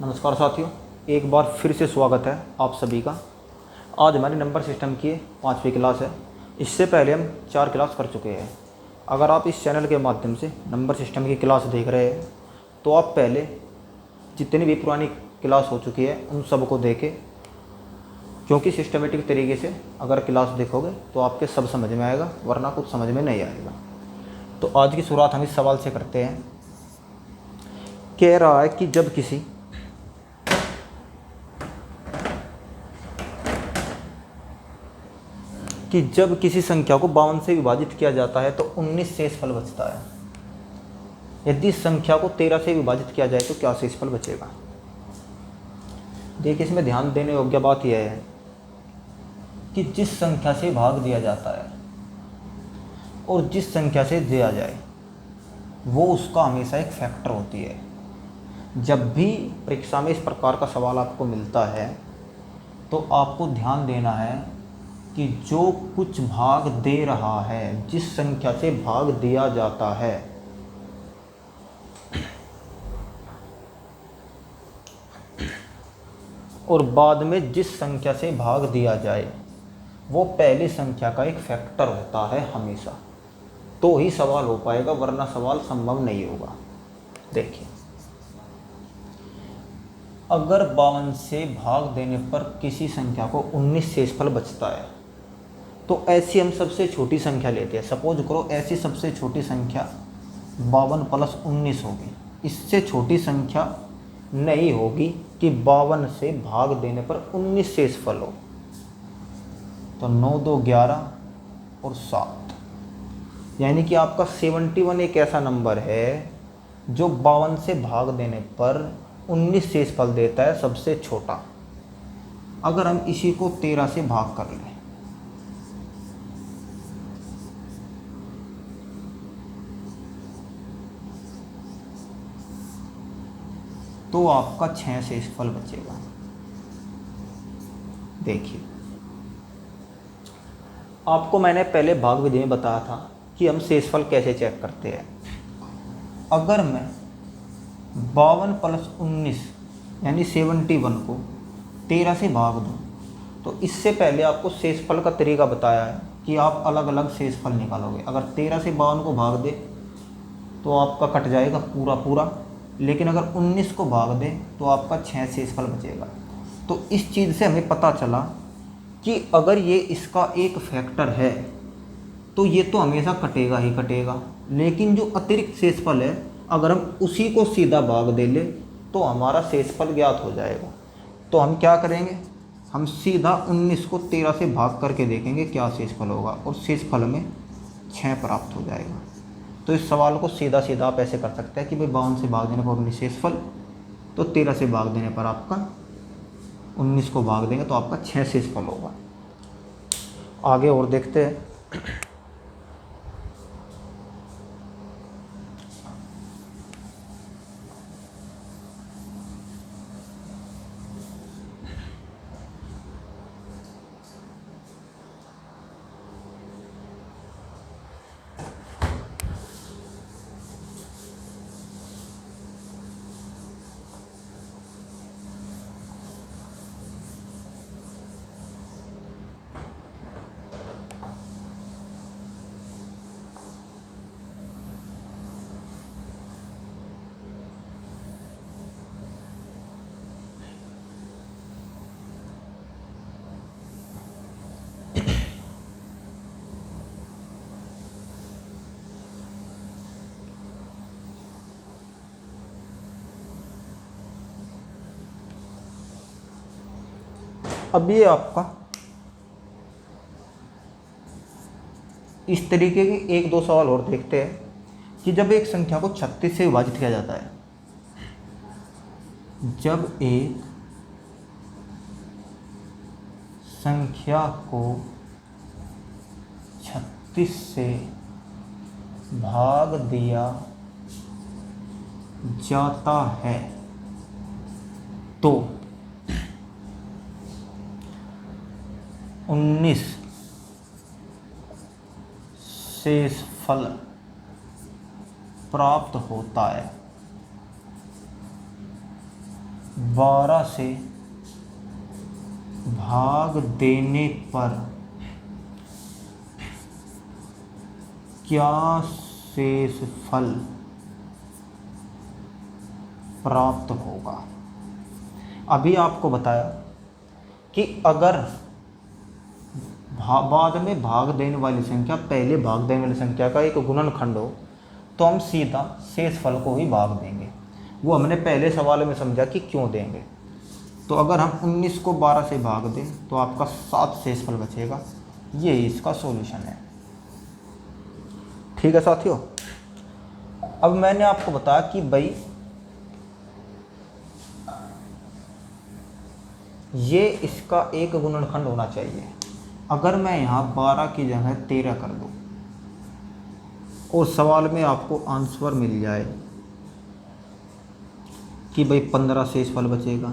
नमस्कार साथियों, एक बार फिर से स्वागत है आप सभी का। आज हमारी नंबर सिस्टम की 5वीं क्लास है। इससे पहले हम 4 क्लास कर चुके हैं। अगर आप इस चैनल के माध्यम से नंबर सिस्टम की क्लास देख रहे हैं तो आप पहले जितनी भी पुरानी क्लास हो चुकी है उन सब को देखें, क्योंकि सिस्टमेटिक तरीके से अगर क्लास देखोगे तो आपके सब समझ में आएगा, वरना कुछ समझ में नहीं आएगा। तो आज की शुरुआत हम इस सवाल से करते हैं। कह रहा है कि जब किसी संख्या को 52 से विभाजित किया जाता है तो 19 शेषफल बचता है। यदि इस संख्या को 13 से विभाजित किया जाए तो क्या शेषफल बचेगा। देखिए, इसमें ध्यान देने योग्य बात यह है कि जिस संख्या से भाग दिया जाता है और जिस संख्या से दिया जाए वो उसका हमेशा एक फैक्टर होती है। जब भी परीक्षा में इस प्रकार का सवाल आपको मिलता है तो आपको ध्यान देना है कि जो कुछ भाग दे रहा है, जिस संख्या से भाग दिया जाता है, और बाद में जिस संख्या से भाग दिया जाए वो पहली संख्या का एक फैक्टर होता है हमेशा, तो ही सवाल हो पाएगा, वरना सवाल संभव नहीं होगा। देखिए, अगर 52 से भाग देने पर किसी संख्या को 19 शेषफल बचता है तो ऐसी हम सबसे छोटी संख्या लेते हैं। सपोज करो ऐसी सबसे छोटी संख्या 52 + 19 होगी। इससे छोटी संख्या नहीं होगी कि 52 से भाग देने पर 19 शेषफल हो। तो 9 2 11 और 7, यानी कि आपका 71 एक ऐसा नंबर है जो 52 से भाग देने पर 19 शेषफल देता है, सबसे छोटा। अगर हम इसी को 13 से भाग कर लें तो आपका 6 शेषफल बचेगा। देखिए, आपको मैंने पहले भाग विधि में बताया था कि हम शेषफल कैसे चेक करते हैं। अगर मैं 52 + 19 यानी 71 को 13 से भाग दूं तो इससे पहले आपको शेषफल का तरीका बताया है कि आप अलग अलग शेषफल निकालोगे। अगर 13 से 52 को भाग दे तो आपका कट जाएगा पूरा पूरा, लेकिन अगर 19 को भाग दे तो आपका 6 शेषफल बचेगा। तो इस चीज़ से हमें पता चला कि अगर ये इसका एक फैक्टर है तो ये तो हमेशा कटेगा ही कटेगा, लेकिन जो अतिरिक्त शेषफल है अगर हम उसी को सीधा भाग दे ले तो हमारा शेषफल ज्ञात हो जाएगा। तो हम क्या करेंगे, हम सीधा 19 को 13 से भाग करके देखेंगे क्या शेषफल होगा, और शेषफल में 6 प्राप्त हो जाएगा। तो इस सवाल को सीधा सीधा आप ऐसे कर सकते हैं कि भाई 52 से भाग देने पर 19 शेषफल, तो 13 से भाग देने पर आपका 19 को भाग देंगे तो आपका 6 शेषफल होगा। आगे और देखते हैं। अब ये आपका इस तरीके के 1 2 सवाल और देखते हैं कि जब एक संख्या को 36 से विभाजित किया जाता है, जब एक संख्या को 36 से भाग दिया जाता है तो 19 शेषफल प्राप्त होता है। 12 से भाग देने पर क्या शेषफल प्राप्त होगा। अभी आपको बताया कि अगर बाद में भाग देने वाली संख्या पहले भाग देने वाली संख्या का एक गुणनखंड हो तो हम सीधा शेषफल को ही भाग देंगे। वो हमने पहले सवाल में समझा कि क्यों देंगे। तो अगर हम 19 को 12 से भाग दें तो आपका 7 शेषफल बचेगा। ये इसका सॉल्यूशन है। ठीक है साथियों। अब मैंने आपको बताया कि भाई ये इसका एक गुणनखंड होना चाहिए। अगर मैं यहाँ 12 की जगह 13 कर दूँ और सवाल में आपको आंसर मिल जाए कि भाई 15 शेषफल बचेगा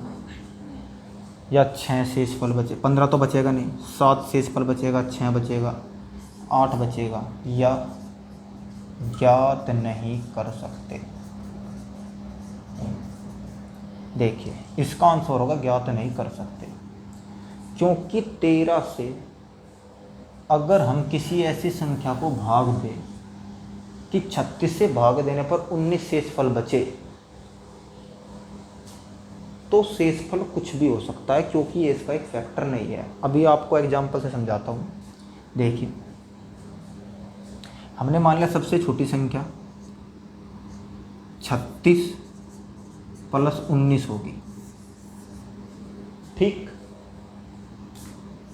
या 6 शेषफल बचे, 15 तो बचेगा नहीं, 7 शेषफल बचेगा, 6 बचेगा, 8 बचेगा, या ज्ञात नहीं कर सकते। देखिए इसका आंसर होगा ज्ञात नहीं कर सकते, क्योंकि 13 से अगर हम किसी ऐसी संख्या को भाग दें कि 36 से भाग देने पर 19 शेषफल बचे तो शेषफल कुछ भी हो सकता है, क्योंकि ये इसका एक फैक्टर नहीं है। अभी आपको एग्जांपल से समझाता हूँ। देखिए हमने मान लिया सबसे छोटी संख्या 36 + 19 होगी। ठीक,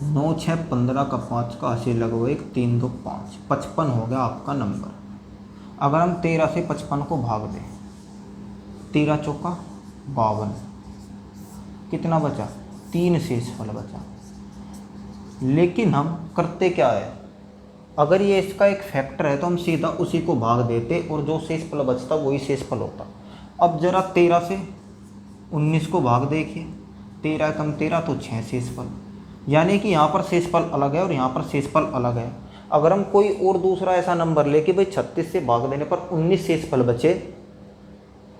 9 6 15 का 5 का 80 लगभग 1 3 2 5 55 हो गया आपका नंबर। अगर हम 13 से 55 को भाग दें, 13 चौका 52, कितना बचा? 3 शेषफल बचा। लेकिन हम करते क्या है, अगर ये इसका एक फैक्टर है तो हम सीधा उसी को भाग देते और जो शेषफल बचता वही शेषफल होता। अब जरा 13 से 19 को भाग देखिए, 13 कम 13 तो 6 शेषफल, यानी कि यहाँ पर शेषफल अलग है और यहाँ पर शेषफल अलग है। अगर हम कोई और दूसरा ऐसा नंबर लेके भाई 36 से भाग देने पर 19 शेषफल बचे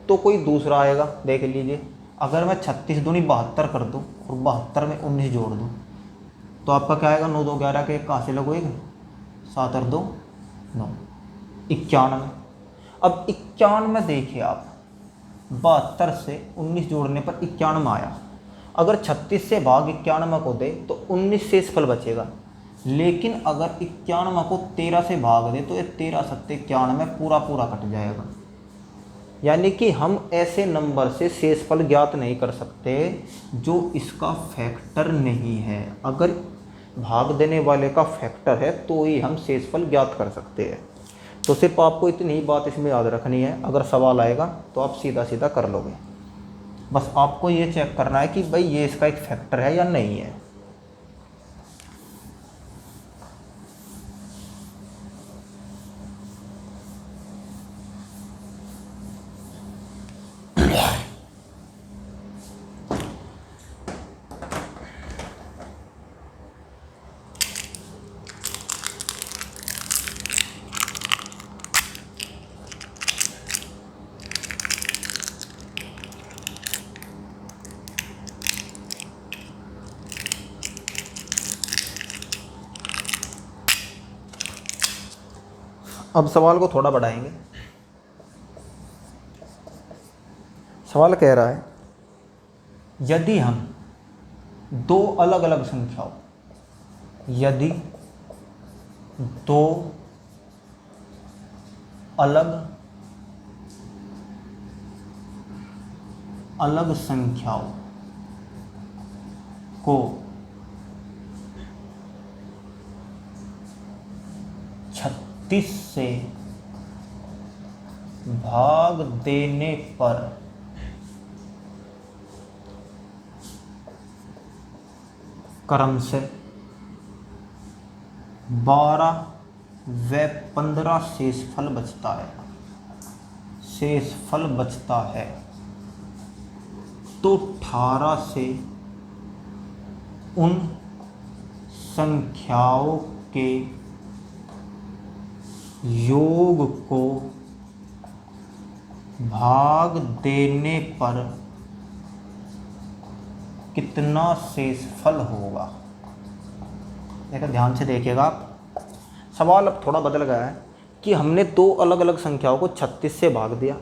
तो कोई दूसरा आएगा। देख लीजिए, अगर मैं 36 दूनी 72 कर दूँ और 72 में 19 जोड़ दूँ तो आपका क्या आएगा? 9 2 11 के कहाँ से लगोगे? 7 और 2 9, 91। अब 91 देखिए आप, 72 से 19 जोड़ने पर 91 आया। अगर 36 से भाग 91 को दे तो 19 शेषफल बचेगा। लेकिन अगर 91 को 13 से भाग दे तो ये 13 7 91 पूरा पूरा कट जाएगा। यानी कि हम ऐसे नंबर से शेषफल ज्ञात नहीं कर सकते जो इसका फैक्टर नहीं है। अगर भाग देने वाले का फैक्टर है तो ही हम शेषफल ज्ञात कर सकते हैं। तो सिर्फ आपको इतनी ही बात इसमें याद रखनी है। अगर सवाल आएगा तो आप सीधा सीधा कर लोगे। बस आपको ये चेक करना है कि भाई ये इसका एक फैक्टर है या नहीं है। अब सवाल को थोड़ा बढ़ाएंगे। सवाल कह रहा है, यदि हम दो अलग अलग संख्याओं, यदि दो अलग अलग संख्याओं को 36 से भाग देने पर क्रम से 12 व 15 शेषफल बचता है, शेषफल बचता है, तो 18 से उन संख्याओं के योग को भाग देने पर कितना शेषफल होगा। देखो ध्यान से देखिएगा आप, सवाल अब थोड़ा बदल गया है कि हमने दो अलग अलग संख्याओं को 36 से भाग दिया।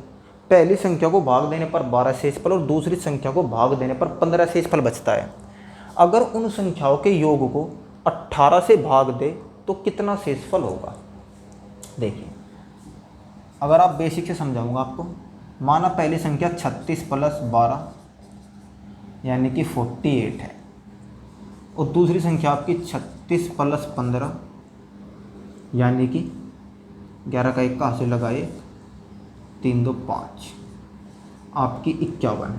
पहली संख्या को भाग देने पर 12 शेषफल और दूसरी संख्या को भाग देने पर 15 शेषफल बचता है। अगर उन संख्याओं के योग को 18 से भाग दे तो कितना शेषफल होगा। देखिए अगर आप बेसिक से समझाऊंगा आपको, माना पहली संख्या 36 प्लस 12 यानी कि 48 है, और दूसरी संख्या आपकी 36 प्लस 15 यानी कि 11 का 1 कहाँ से लगाए, 3 2 5, आपकी 51।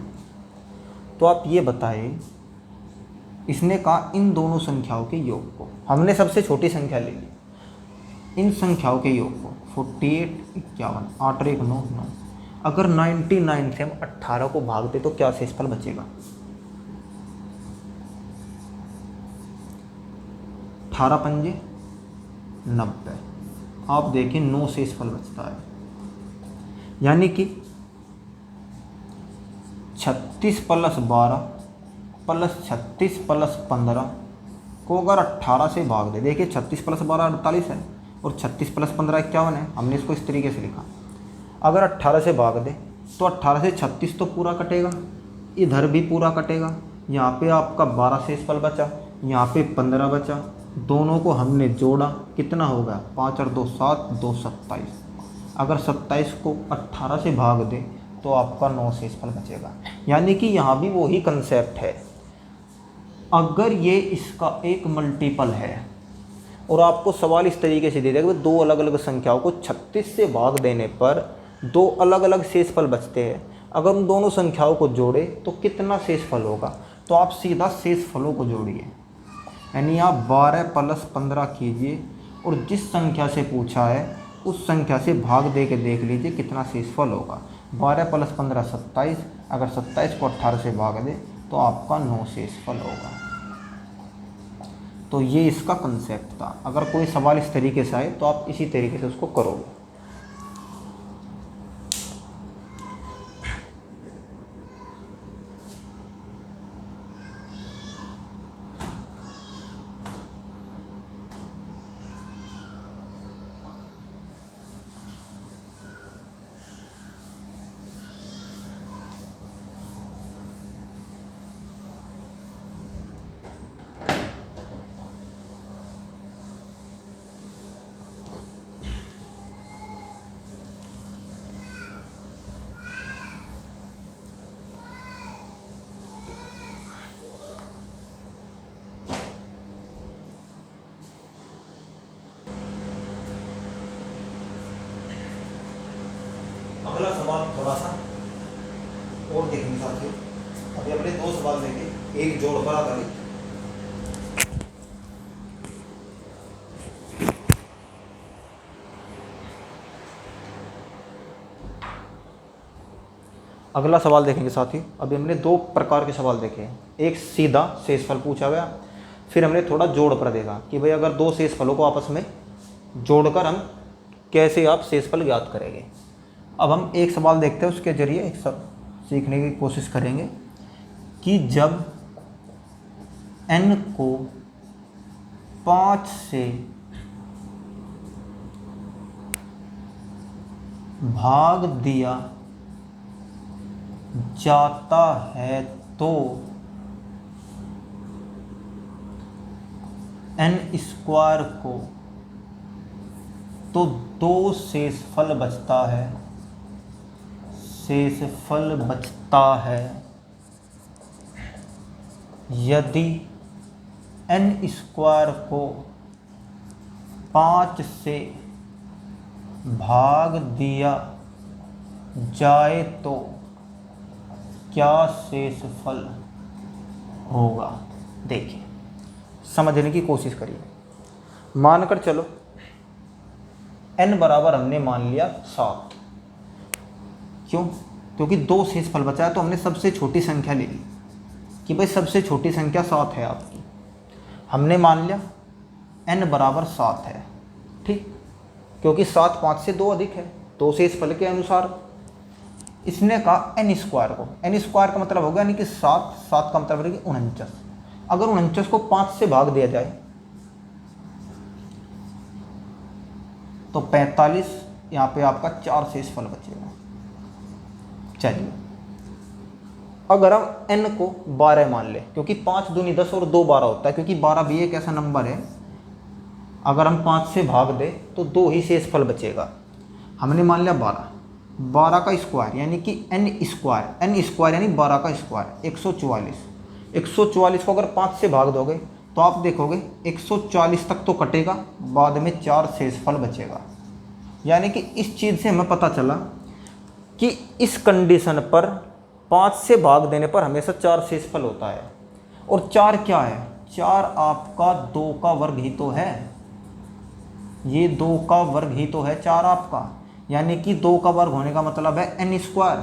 तो आप ये बताइए, इसने कहा इन दोनों संख्याओं के योग को, हमने सबसे छोटी संख्या ले ली, इन संख्याओं के योग को 48 51 8 और 1 9 9, अगर 99 से हम 18 को भाग दे तो क्या शेषफल बचेगा। 18 पंजे 90, आप देखिए 9 शेषफल बचता है। यानी कि 36 प्लस 12 प्लस 36 प्लस 15 को अगर 18 से भाग दे, देखिए 36 प्लस 12 48 है और 36 प्लस 15 51 है, हमने इसको इस तरीके से लिखा। अगर 18 से भाग दे तो 18 से 36 तो पूरा कटेगा, इधर भी पूरा कटेगा, यहाँ पे आपका 12 शेषफल बचा, यहाँ पे 15 बचा, दोनों को हमने जोड़ा, कितना हो गया 5 और 2 7 2 27। अगर 27 को 18 से भाग दे तो आपका 9 शेषफल बचेगा। यानी कि यहाँ भी वही कंसेप्ट है, अगर ये इसका एक मल्टीपल है और आपको सवाल इस तरीके से दे दिया कि दो अलग अलग संख्याओं को 36 से भाग देने पर दो अलग अलग शेषफल बचते हैं, अगर उन दोनों संख्याओं को जोड़े तो कितना शेषफल होगा, तो आप सीधा शेषफलों को जोड़िए। यानी आप 12 प्लस 15 कीजिए और जिस संख्या से पूछा है उस संख्या से भाग दे के देख लीजिए कितना शेषफल होगा। 12 प्लस 15 27, अगर 27 को 18 से भाग दे तो आपका 9 शेषफल होगा। तो ये इसका कंसेप्ट था। अगर कोई सवाल इस तरीके से आए तो आप इसी तरीके से उसको करोगे। अगला सवाल थोड़ा सा और देखने साथियों, अभी अपने दो सवाल देंगे, एक जोड़ पर आधारित। अगला सवाल देखेंगे साथियों, अभी हमने दो प्रकार के सवाल देखे हैं, एक सीधा शेषफल पूछा गया, फिर हमने थोड़ा जोड़ पर देखा कि भाई अगर दो शेषफलों को आपस में जोड़कर हम कैसे आप शेषफल ज्ञात करेंगे। अब हम एक सवाल देखते हैं, उसके जरिए एक सब सीखने की कोशिश करेंगे कि जब n को 5 से भाग दिया जाता है तो n स्क्वायर को तो 2 शेषफल बचता है, शेषफल बचता है यदि n स्क्वायर को 5 से भाग दिया जाए तो क्या शेषफल होगा। देखिए समझने की कोशिश करिए। मानकर चलो n बराबर हमने मान लिया 7, क्यों, क्योंकि 2 शेषफल बचा है तो हमने सबसे छोटी संख्या ले ली कि भाई सबसे छोटी संख्या 7 है आपकी। हमने मान लिया n बराबर 7 है, ठीक, क्योंकि 7 5 से 2 अधिक है, 2 शेषफल के अनुसार। इसने कहा एन स्क्वायर को, एन स्क्वायर का मतलब होगा यानी कि 7, 7 का मतलब है 49। अगर 49 को 5 से भाग दिया जाए तो 45, यहाँ पे आपका 4 शेषफल बचेगा। चलिए अगर हम n को 12 मान लें, क्योंकि 5 दूनी 10 और 2 12 होता है, क्योंकि 12 भी एक ऐसा नंबर है अगर हम 5 से भाग दें तो 2 ही शेषफल बचेगा। हमने मान लिया 12, 12 का स्क्वायर यानी कि n स्क्वायर, n स्क्वायर यानी 12 का स्क्वायर 144। 144 को अगर 5 से भाग दोगे तो आप देखोगे 140 तक तो कटेगा, बाद में 4 शेषफल बचेगा। यानी कि इस चीज़ से हमें पता चला कि इस कंडीशन पर 5 से भाग देने पर हमेशा 4 शेषफल होता है। और 4 क्या है? 4 आपका 2 का वर्ग ही तो है, ये 2 का वर्ग ही तो है 4 आपका, यानी कि 2 का वर्ग होने का मतलब है n स्क्वायर।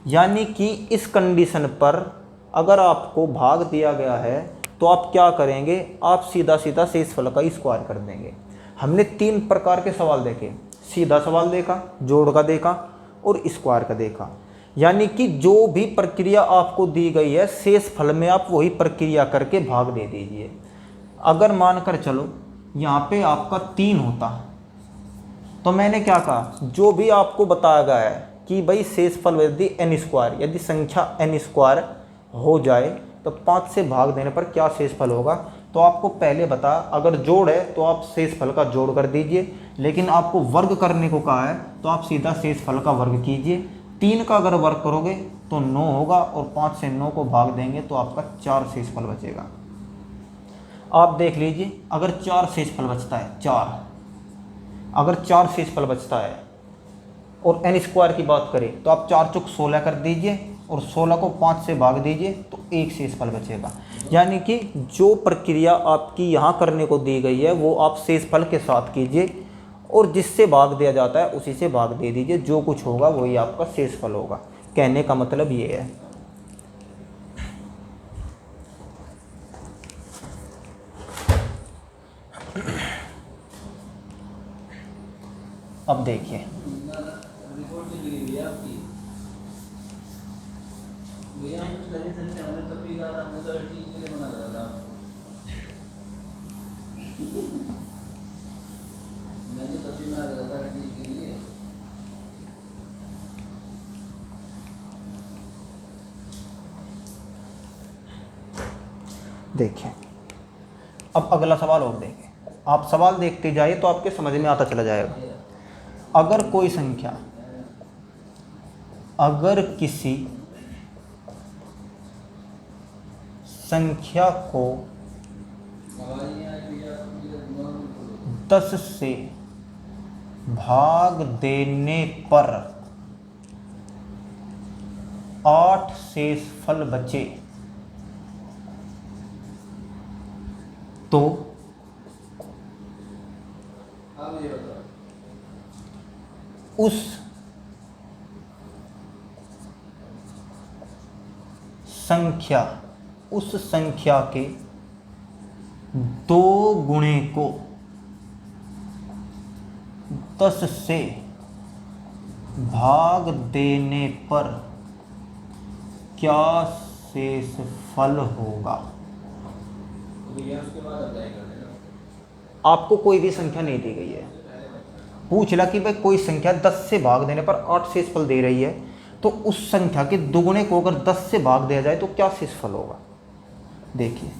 यानी कि इस कंडीशन पर अगर आपको भाग दिया गया है तो आप क्या करेंगे, आप सीधा सीधा शेषफल का स्क्वायर कर देंगे। हमने 3 प्रकार के सवाल देखे, सीधा सवाल देखा, जोड़ का देखा और स्क्वायर का देखा। यानी कि जो भी प्रक्रिया आपको दी गई है शेषफल में आप वही प्रक्रिया करके भाग दे दीजिए। अगर मानकर चलो यहाँ पे आपका 3 होता तो मैंने क्या कहा, जो भी आपको बताया गया है कि भाई शेषफल यदि n स्क्वायर, यदि संख्या n स्क्वायर हो जाए तो 5 से भाग देने पर क्या शेषफल होगा, तो आपको पहले बता, अगर जोड़ है तो आप शेषफल का जोड़ कर दीजिए, लेकिन आपको वर्ग करने को कहा है तो आप सीधा शेषफल का वर्ग कीजिए। 3 का अगर वर्ग करोगे तो 9 होगा और 5 से 9 को भाग देंगे तो आपका 4 शेषफल बचेगा। आप देख लीजिए, अगर 4 शेषफल बचता है, 4 अगर 4 शेषफल बचता है और n स्क्वायर की बात करें तो आप 4 चौक 16 कर दीजिए और 16 को 5 से भाग दीजिए तो 1 शेषफल बचेगा। यानी कि जो प्रक्रिया आपकी यहाँ करने को दी गई है वो आप शेषफल के साथ कीजिए और जिससे भाग दिया जाता है उसी से भाग दे दीजिए, जो कुछ होगा वही आपका शेषफल होगा। कहने का मतलब ये है। अब देखिए देखिए अब अगला सवाल और देखें। आप सवाल देखते जाइए तो आपके समझ में आता चला जाएगा। अगर कोई संख्या, अगर किसी संख्या को 10 से भाग देने पर 8 शेषफल बचे तो उस संख्या के 2 गुणे को 10 से भाग देने पर क्या शेषफल होगा। आपको कोई भी संख्या नहीं दी गई है, पूछ ला कि भाई कोई संख्या 10 से भाग देने पर 8 शेषफल दे रही है, तो उस संख्या के दुगुने को अगर 10 से भाग दिया जाए तो क्या शेषफल होगा। देखिए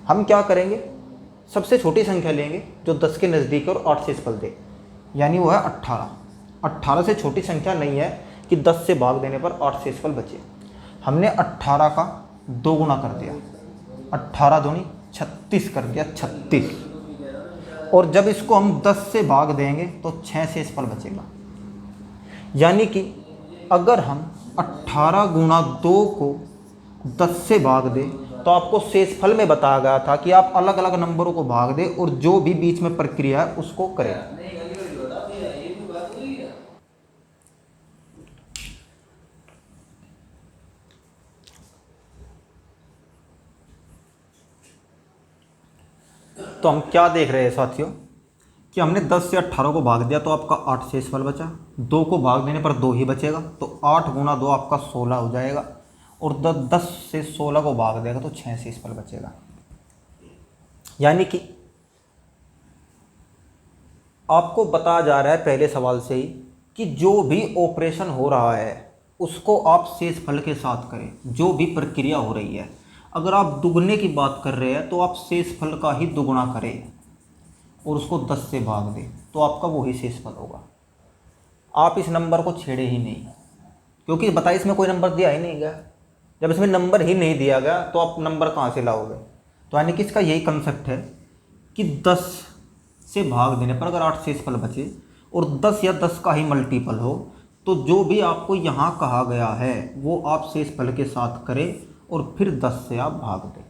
हम क्या करेंगे, सबसे छोटी संख्या लेंगे जो 10 के नज़दीक और 8 शेषफल दे, यानी वो है 18। 18 से छोटी संख्या नहीं है कि 10 से भाग देने पर 8 शेषफल बचे। हमने 18 का 2 गुना कर दिया, 18 दूनी 36 कर दिया, 36। और जब इसको हम 10 से भाग देंगे तो 6 शेषफल बचेगा। यानी कि अगर हम 18 गुणा 2 को 10 से भाग दें तो आपको शेषफल में बताया गया था कि आप अलग अलग नंबरों को भाग दें और जो भी बीच में प्रक्रिया है उसको करें। तो हम क्या देख रहे हैं साथियों कि हमने 10 से 18 को भाग दिया तो आपका 8 शेषफल बचा, 2 को भाग देने पर 2 ही बचेगा, तो 8 गुना 2 आपका 16 हो जाएगा, और 10 से 16 को भाग देगा तो 6 शेषफल बचेगा। यानी कि आपको बताया जा रहा है पहले सवाल से ही कि जो भी ऑपरेशन हो रहा है उसको आप शेषफल के साथ करें। जो भी प्रक्रिया हो रही है, अगर आप दुगने की बात कर रहे हैं तो आप शेषफल का ही दुगुना करें और उसको 10 से भाग दें, तो आपका वही शेषफल होगा। आप इस नंबर को छेड़े ही नहीं, क्योंकि बताइए इसमें कोई नंबर दिया ही नहीं गया। जब इसमें नंबर ही नहीं दिया गया तो आप नंबर कहाँ से लाओगे। तो यानी कि इसका यही कंसेप्ट है कि 10 से भाग देने पर अगर 8 शेषफल बचे और 10 या 10 का ही मल्टीपल हो, तो जो भी आपको यहाँ कहा गया है वो आप शेषफल के साथ करें और फिर 10 से आप भाग दें।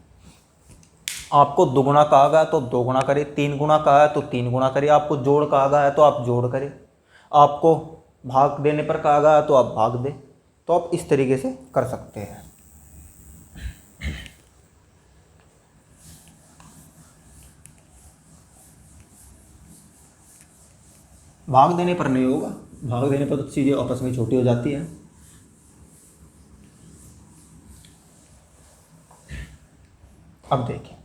आपको दुगुना कहा गया तो दो गुना करें, 3 गुना कहा है तो 3 गुना करें, आपको जोड़ कहा गया है तो आप जोड़ करें, आपको भाग देने पर कहा गया तो आप भाग दें। तो आप इस तरीके से कर सकते हैं। भाग देने पर नहीं होगा, भाग देने पर तो चीज़ें आपस में छोटी हो जाती है। अब देखिए,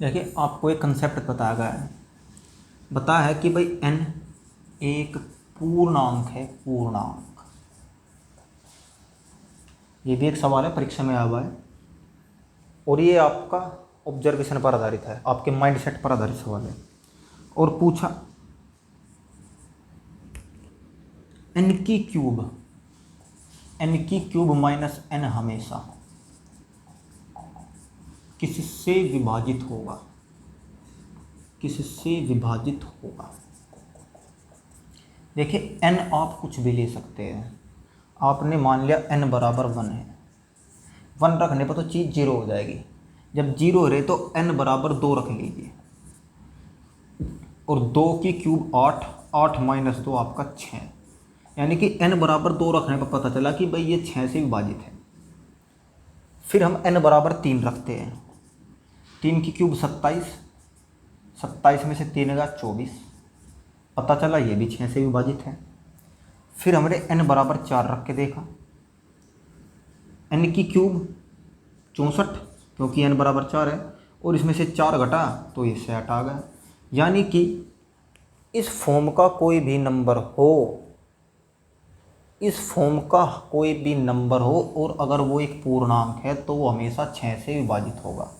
देखिए आपको एक कंसेप्ट बताया गया है, बताया है कि भाई n एक पूर्णांक है, पूर्णांक। ये भी एक सवाल है, परीक्षा में आया हुआ है, और ये आपका ऑब्जर्वेशन पर आधारित है, आपके माइंडसेट पर आधारित सवाल है। और पूछा n की क्यूब माइनस n हमेशा किससे विभाजित होगा, किससे विभाजित होगा। देखिए n आप कुछ भी ले सकते हैं। आपने मान लिया n बराबर 1 है, 1 रखने पर तो चीज़ 0 हो जाएगी। जब 0 रहे तो n बराबर 2 रख लीजिए, और 2 की क्यूब 8, 8 माइनस 2 आपका 6, यानी कि n बराबर 2 रखने पर पता चला कि भाई ये 6 से विभाजित है। फिर हम n बराबर 3 रखते हैं, 3 की क्यूब 27, 27 में से 3 गया 24, पता चला ये भी 6 से विभाजित है। फिर हमने n बराबर 4 रख के देखा, n की क्यूब 64, क्योंकि n बराबर 4 है, और इसमें से 4 घटा तो ये 60 आ गया। यानी कि इस फॉर्म का कोई भी नंबर हो, इस फॉर्म का कोई भी नंबर हो, और अगर वो एक पूर्णांक है तो वो हमेशा 6 से विभाजित होगा।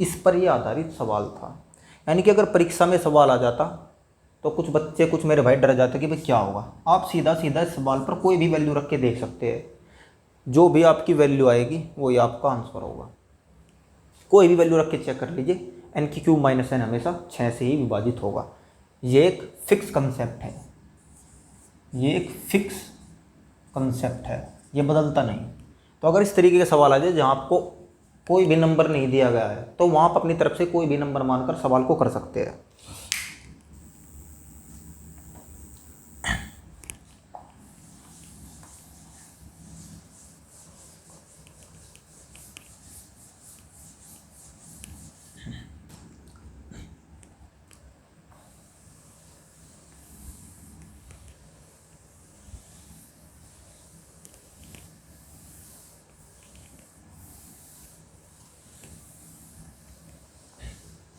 इस पर ये आधारित सवाल था। यानी कि अगर परीक्षा में सवाल आ जाता तो कुछ बच्चे, कुछ मेरे भाई डर जाते कि भाई क्या होगा। आप सीधा सीधा इस सवाल पर कोई भी वैल्यू रख के देख सकते हैं, जो भी आपकी वैल्यू आएगी वही आपका आंसर होगा। कोई भी वैल्यू रख के चेक कर लीजिए, n की क्यूब माइनस n हमेशा 6 से ही विभाजित होगा। ये एक फिक्स कंसेप्ट है, ये एक फिक्स कंसेप्ट है, ये बदलता नहीं। तो अगर इस तरीके के सवाल आ जाए जहाँ आपको कोई भी नंबर नहीं दिया गया है, तो वहाँ आप अपनी तरफ से कोई भी नंबर मानकर सवाल को कर सकते हैं।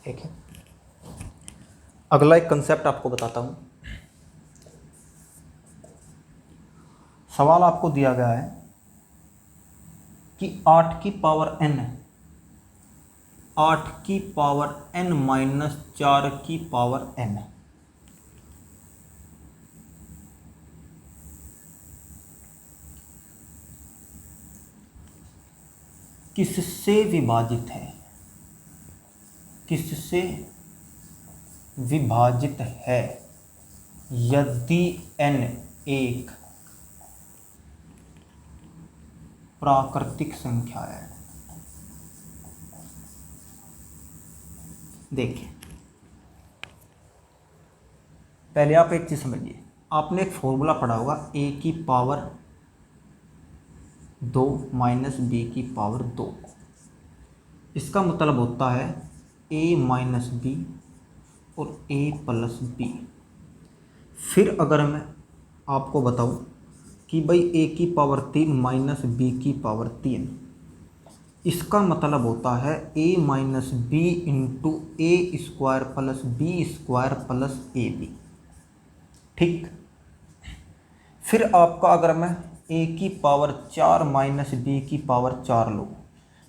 ठीक है, अगला एक कंसेप्ट आपको बताता हूँ। सवाल आपको दिया गया है कि 8 की पावर n, 8 की पावर n माइनस 4 की पावर n किससे विभाजित है, किससे विभाजित है यदि n एक प्राकृतिक संख्या है। देखिए पहले आप एक चीज़ समझिए, आपने एक फॉर्मूला पढ़ा होगा a की पावर 2 माइनस b की पावर 2। इसका मतलब होता है a माइनस बी और a प्लस बी। फिर अगर मैं आपको बताऊं कि भाई a की पावर 3 माइनस b की पावर 3, इसका मतलब होता है a minus B into A square plus B square plus A B. ठीक। फिर आपका अगर मैं a की पावर 4 माइनस बी की पावर 4 लूँ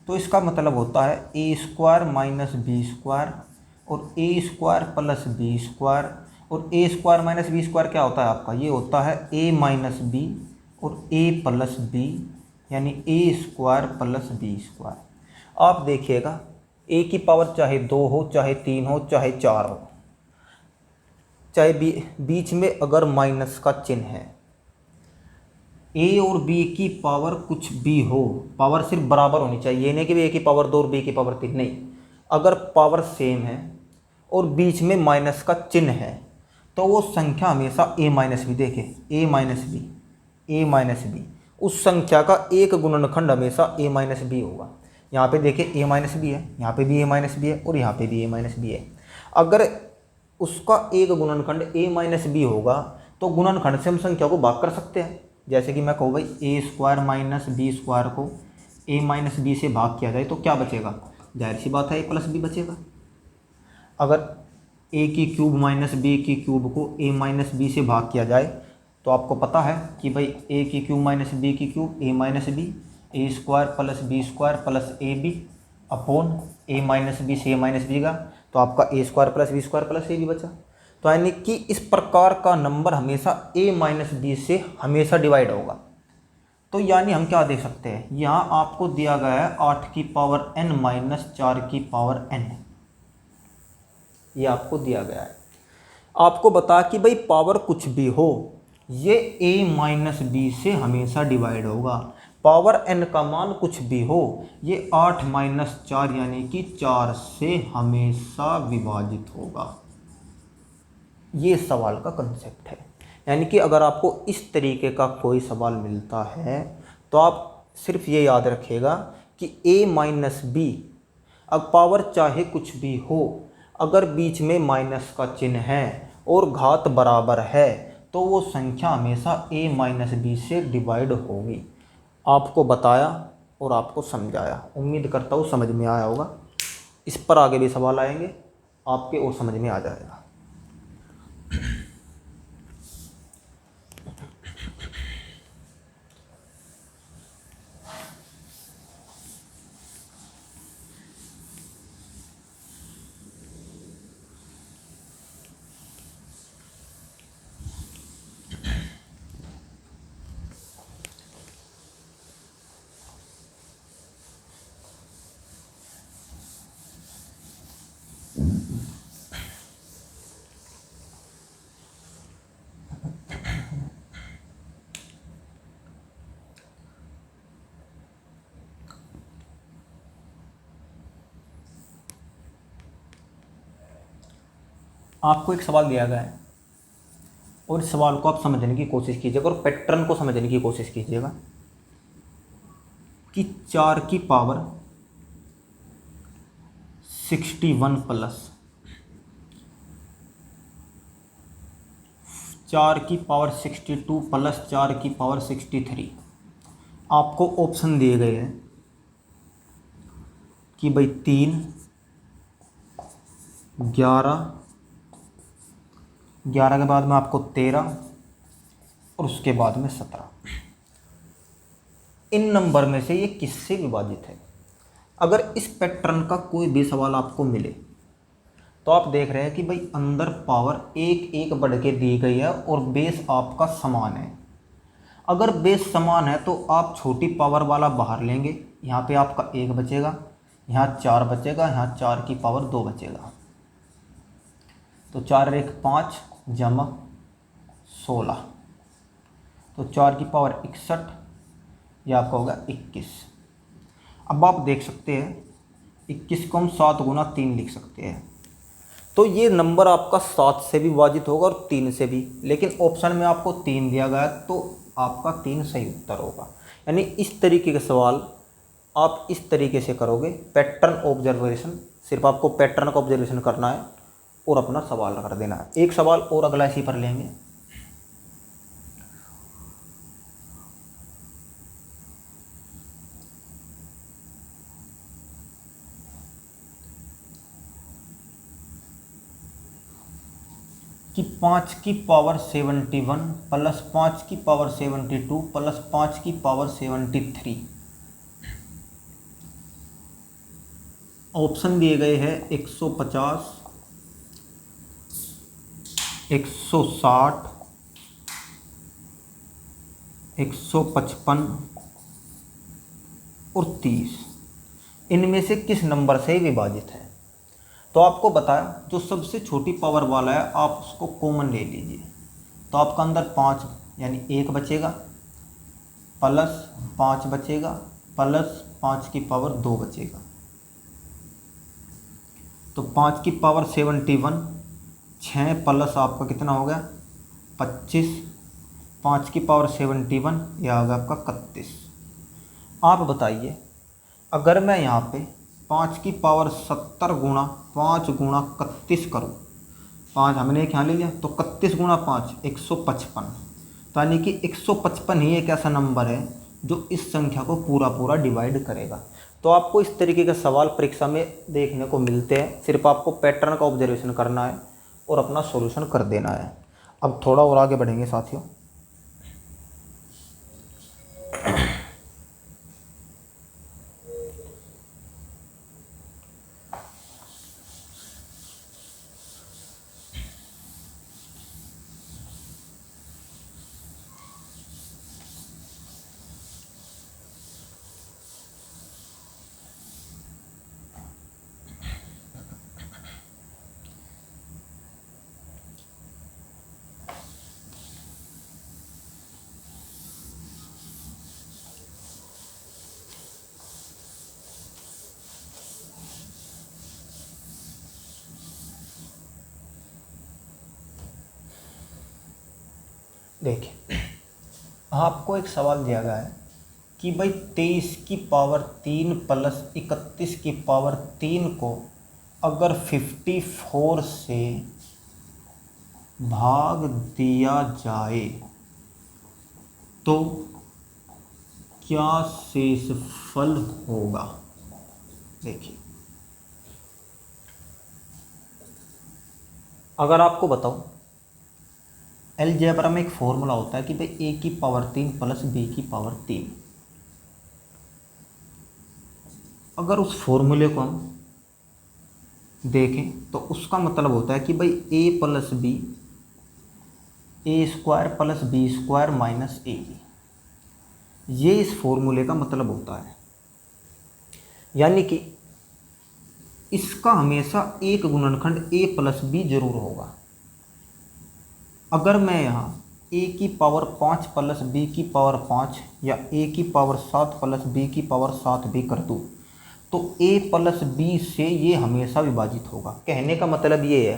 तो इसका मतलब होता है ए स्क्वायर माइनस बी स्क्वायर और ए स्क्वायर प्लस बी स्क्वायर, और ए स्क्वायर माइनस बी स्क्वायर क्या होता है आपका, ये होता है ए माइनस बी और ए प्लस बी, यानी ए स्क्वायर प्लस बी स्क्वायर। आप देखिएगा ए की पावर चाहे 2 हो, चाहे 3 हो, चाहे 4 हो, चाहे बीच में अगर माइनस का चिन्ह है, ए और बी की पावर कुछ भी हो, पावर सिर्फ बराबर होनी चाहिए। ये नहीं कि ए की पावर 2 और बी की पावर 3, नहीं, अगर पावर सेम है और बीच में माइनस का चिन्ह है तो वो संख्या हमेशा ए माइनस बी, देखें ए माइनस बी, ए माइनस बी, उस संख्या का एक गुणनखंड हमेशा ए माइनस बी होगा। यहाँ पे देखिए ए माइनस बी है, यहाँ पे भी ए माइनस बी है और यहाँ पे भी ए माइनस बी है। अगर उसका एक गुणनखंड a माइनस बी होगा तो गुणनखंड से हम संख्या को भाग कर सकते हैं। जैसे कि मैं कहूँ भाई ए स्क्वायर माइनस बी स्क्वायर को a माइनस बी से भाग किया जाए तो क्या बचेगा, जाहिर सी बात है a प्लस बी बचेगा। अगर a की क्यूब माइनस बी की क्यूब को a माइनस बी से भाग किया जाए तो आपको पता है कि भाई a की क्यूब माइनस बी की cube a minus B, A square plus B square plus A B upon a minus B से a माइनस बी का, तो आपका A square plus B square plus A B बचा। तो यानी कि इस प्रकार का नंबर हमेशा a माइनस बी से हमेशा डिवाइड होगा। तो यानी हम क्या देख सकते हैं, यहाँ आपको दिया गया है 8 की पावर n माइनस 4 की पावर n, ये आपको दिया गया है। आपको बता कि भाई पावर कुछ भी हो ये a माइनस बी से हमेशा डिवाइड होगा। पावर n का मान कुछ भी हो ये 8 माइनस 4 यानी कि 4 से हमेशा विभाजित होगा। ये सवाल का कंसेप्ट है। यानी कि अगर आपको इस तरीके का कोई सवाल मिलता है तो आप सिर्फ ये याद रखिएगा कि a माइनस बी, अब पावर चाहे कुछ भी हो, अगर बीच में माइनस का चिन्ह है और घात बराबर है तो वो संख्या हमेशा a माइनस बी से डिवाइड होगी। आपको बताया और आपको समझाया, उम्मीद करता हूँ समझ में आया होगा। इस पर आगे भी सवाल आएंगे आपके और समझ में आ जाएगा। आपको एक सवाल दिया गया है और इस सवाल को आप समझने की कोशिश कीजिएगा और पैटर्न को समझने की कोशिश कीजिएगा कि 4 की पावर 61 प्लस 4 की पावर 62 प्लस 4 की पावर 63, आपको ऑप्शन दिए गए हैं कि भाई 3, 11 के बाद में आपको 13 और उसके बाद में 17। इन नंबर में से ये किससे विभाजित है। अगर इस पैटर्न का कोई भी सवाल आपको मिले तो आप देख रहे हैं कि भाई अंदर पावर एक एक बढ़ के दी गई है और बेस आपका समान है। अगर बेस समान है तो आप छोटी पावर वाला बाहर लेंगे, यहाँ पे आपका 1 बचेगा, यहाँ 4 बचेगा, यहाँ 4 की पावर 2 बचेगा। तो 4 1 5 जमा 16, तो 4 की पावर 61, यह आपका होगा 21। अब आप देख सकते हैं 21 को हम 7 गुना 3 लिख सकते हैं। तो ये नंबर आपका 7 से भी विभाजित होगा और 3 से भी, लेकिन ऑप्शन में आपको 3 दिया गया है तो आपका 3 सही उत्तर होगा। यानी इस तरीके के सवाल आप इस तरीके से करोगे, पैटर्न ऑब्जर्वेशन, सिर्फ आपको पैटर्न का ऑब्जर्वेशन करना है और अपना सवाल कर देना है। एक सवाल और अगला इसी पर लेंगे। कि 5 की पावर 71 प्लस 5 की पावर 72 प्लस 5 की पावर 73, ऑप्शन दिए गए हैं 150, 160, 155 और 30। इनमें से किस नंबर से विभाजित है? तो आपको बताया जो सबसे छोटी पावर वाला है आप उसको कॉमन ले लीजिए, तो आपका अंदर 5 यानी 1 बचेगा, प्लस 5 बचेगा, प्लस 5 की पावर 2 बचेगा। तो 5 की पावर 71, 6 प्लस आपका कितना हो गया 25, 5 की पावर 71 यह आ गया आपका 31। आप बताइए अगर मैं यहाँ पे 5 की पावर 70 गुणा 5 गुणा 31 करूँ, 5 हमने एक यहाँ ले लिया, तो 31 गुणा 5 155, तो यानी कि 155 ही एक ऐसा नंबर है जो इस संख्या को पूरा पूरा डिवाइड करेगा। तो आपको इस तरीके के सवाल परीक्षा में देखने को मिलते हैं, सिर्फ आपको पैटर्न का ऑब्जर्वेशन करना है और अपना सॉल्यूशन कर देना है। अब थोड़ा और आगे बढ़ेंगे साथियों। देखिए आपको एक सवाल दिया गया है कि भाई 23 की पावर 3 प्लस 31 की पावर 3 को अगर 54 से भाग दिया जाए तो क्या शेषफल होगा? देखिए अगर आपको बताऊं, अलजेब्रा में एक फॉर्मूला होता है कि भाई ए की पावर 3 प्लस बी की पावर 3। अगर उस फॉर्मूले को हम देखें तो उसका मतलब होता है कि भाई A plus B, A square plus B square minus A B, ये इस फॉर्मूले का मतलब होता है। यानी कि इसका हमेशा एक गुणनखंड ए प्लस बी जरूर होगा। अगर मैं यहाँ ए की पावर 5 प्लस बी की पावर 5 या ए की पावर 7 प्लस बी की पावर 7 भी कर दूँ तो ए प्लस बी से ये हमेशा विभाजित होगा। कहने का मतलब ये है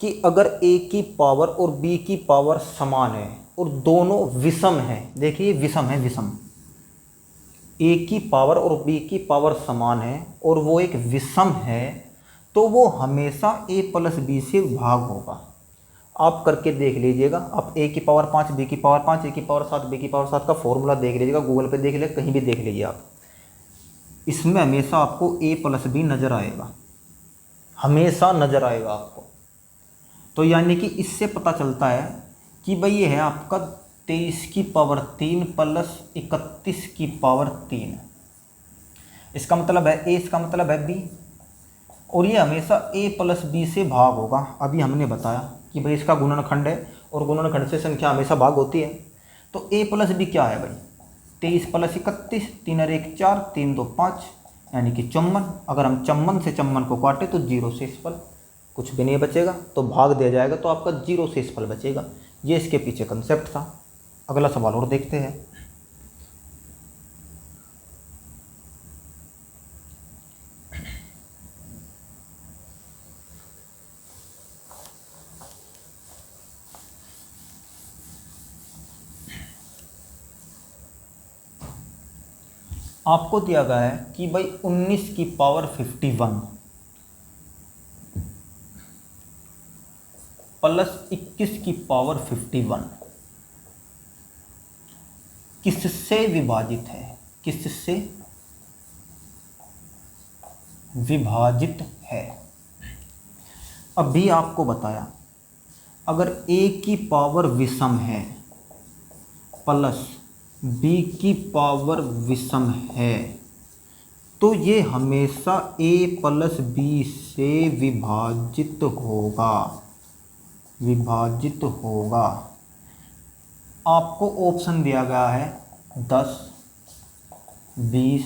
कि अगर ए की पावर और बी की पावर समान है और दोनों विषम है, देखिए विषम है, विषम, ए की पावर और बी की पावर समान है और वो एक विषम है, तो वो हमेशा ए प्लस बी से भाग होगा। आप करके देख लीजिएगा, आप ए की पावर 5 बी की पावर 5 ए की पावर 7 बी की पावर 7 का फॉर्मूला देख लीजिएगा, गूगल पे देख लीजिए, कहीं भी देख लीजिए आप, इसमें हमेशा आपको ए प्लस बी नज़र आएगा, हमेशा नज़र आएगा आपको। तो यानी कि इससे पता चलता है कि भाई ये है आपका 23 की पावर 3 प्लस 31 की पावर 3, इसका मतलब है ए, इसका मतलब है बी, और ये हमेशा ए प्लस बी से भाग होगा। अभी हमने बताया कि भाई इसका गुणनखंड है और गुणनखंड से संख्या हमेशा भाग होती है। तो ए प्लस बी क्या है भाई, 23 प्लस 31, 3 और 1 4, 3 2 5, यानी कि 54। अगर हम 54 से 54 को काटे तो 0 शेषफल, कुछ भी नहीं बचेगा, तो भाग दिया जाएगा तो आपका 0 शेषफल बचेगा। ये इसके पीछे कंसेप्ट था। अगला सवाल और देखते हैं। आपको दिया गया है कि भाई 19 की पावर 51 प्लस 21 की पावर 51 किससे विभाजित है, किससे विभाजित है। अभी आपको बताया अगर a की पावर विषम है प्लस b की पावर विषम है तो ये हमेशा a प्लस b से विभाजित होगा, विभाजित होगा। आपको ऑप्शन दिया गया है 10, 20,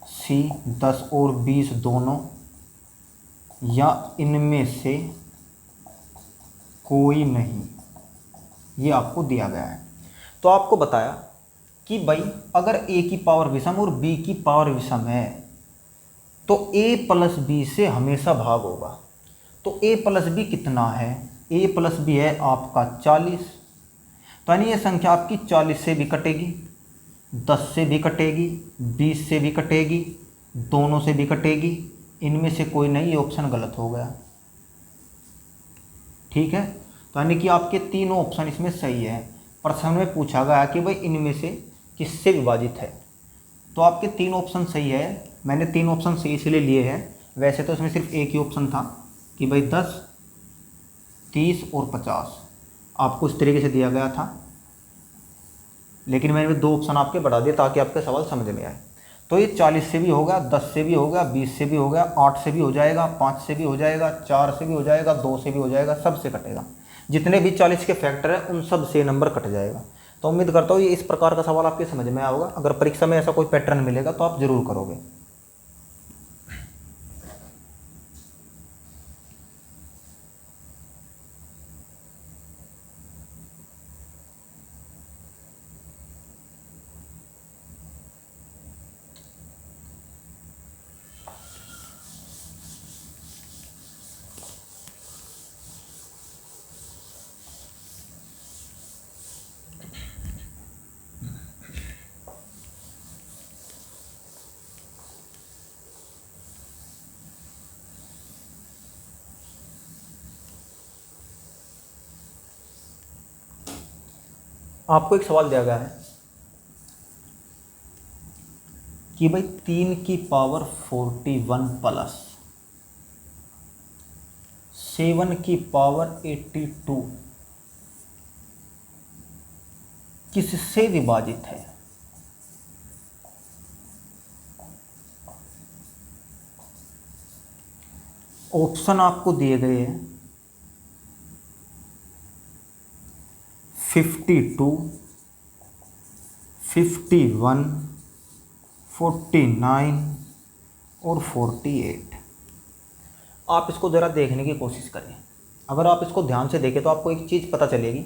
सी 10 और 20 दोनों या इनमें से कोई नहीं, ये आपको दिया गया है। तो आपको बताया कि भाई अगर a की पावर विषम और b की पावर विषम है तो a प्लस b से हमेशा भाग होगा। तो a प्लस b कितना है, a प्लस b है आपका 40। तो यानी ये संख्या आपकी 40 से भी कटेगी, 10 से भी कटेगी, 20 से भी कटेगी, दोनों से भी कटेगी, इनमें से कोई नहीं, ये ऑप्शन गलत हो गया। ठीक है, तो यानी कि आपके तीनों ऑप्शन इसमें सही है। प्रश्न में पूछा गया कि भाई इनमें से किससे विभाजित है, तो आपके तीन ऑप्शन सही है। मैंने तीन ऑप्शन सही इसलिए लिए हैं, वैसे तो इसमें सिर्फ एक ही ऑप्शन था कि भाई 10, 30 और 50 आपको इस तरीके से दिया गया था, लेकिन मैंने दो ऑप्शन आपके बढ़ा दिए ताकि आपके सवाल समझ में आए। तो ये 40 से भी होगा, 10 से भी होगा, 20 से भी होगा, 8 से भी हो जाएगा, 5 से भी हो जाएगा, 4 से भी हो जाएगा, 2 से भी हो जाएगा, सब से कटेगा। जितने भी 40 के फैक्टर हैं उन सब से नंबर कट जाएगा। तो उम्मीद करता हूँ ये इस प्रकार का सवाल आपके समझ में आया होगा। अगर परीक्षा में ऐसा कोई पैटर्न मिलेगा तो आप जरूर करोगे। आपको एक सवाल दिया गया है कि भाई 3 की पावर 41 प्लस 7 की पावर 82 किससे विभाजित है। ऑप्शन आपको दिए गए हैं 52, 51, 49 और 48। आप इसको ज़रा देखने की कोशिश करें। अगर आप इसको ध्यान से देखें तो आपको एक चीज़ पता चलेगी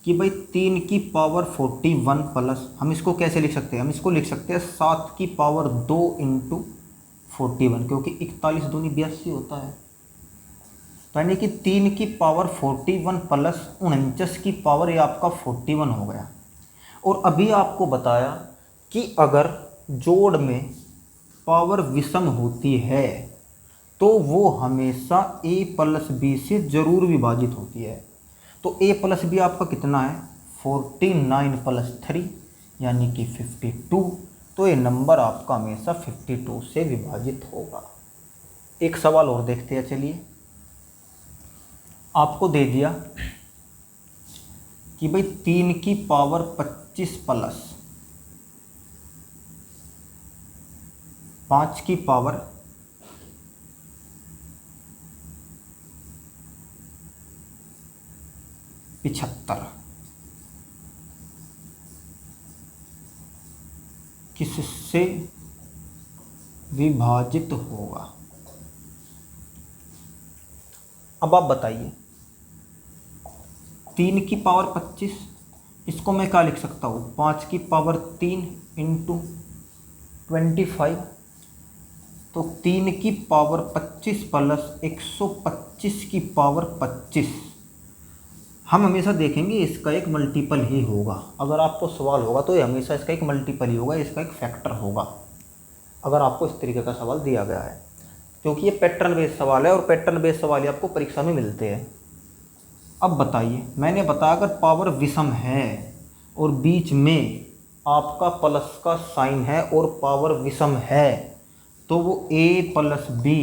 कि भाई 3 की पावर 41 प्लस, हम इसको कैसे लिख सकते हैं, हम इसको लिख सकते हैं 7 की पावर 2 इंटू 41, क्योंकि 41 दूनी 82 होता है। तो यानी कि 3 की पावर 41 प्लस 49 की पावर, ये आपका 41 हो गया। और अभी आपको बताया कि अगर जोड़ में पावर विषम होती है तो वो हमेशा a प्लस b से ज़रूर विभाजित होती है। तो a प्लस b आपका कितना है, 49 प्लस 3 यानी कि 52। तो ये नंबर आपका हमेशा 52 से विभाजित होगा। एक सवाल और देखते हैं, चलिए। आपको दे दिया कि भाई 3 की पावर 25 प्लस 5 की पावर 75 किससे विभाजित होगा। अब आप बताइए, 3 की पावर 25, इसको मैं क्या लिख सकता हूँ, 5 की पावर 3 इंटू 25। तो 3 की पावर 25 प्लस 125 की पावर 25 हम हमेशा देखेंगे इसका एक मल्टीपल ही होगा। अगर आपको सवाल होगा तो ये हमेशा इसका एक मल्टीपल ही होगा, इसका एक फैक्टर होगा, अगर आपको इस तरीके का सवाल दिया गया है, क्योंकि ये पैटर्न बेस्ड सवाल है और पैटर्न बेस्ड सवाल ही आपको परीक्षा में मिलते हैं। अब बताइए, मैंने बताया अगर पावर विषम है और बीच में आपका प्लस का साइन है और पावर विषम है, तो वो a प्लस बी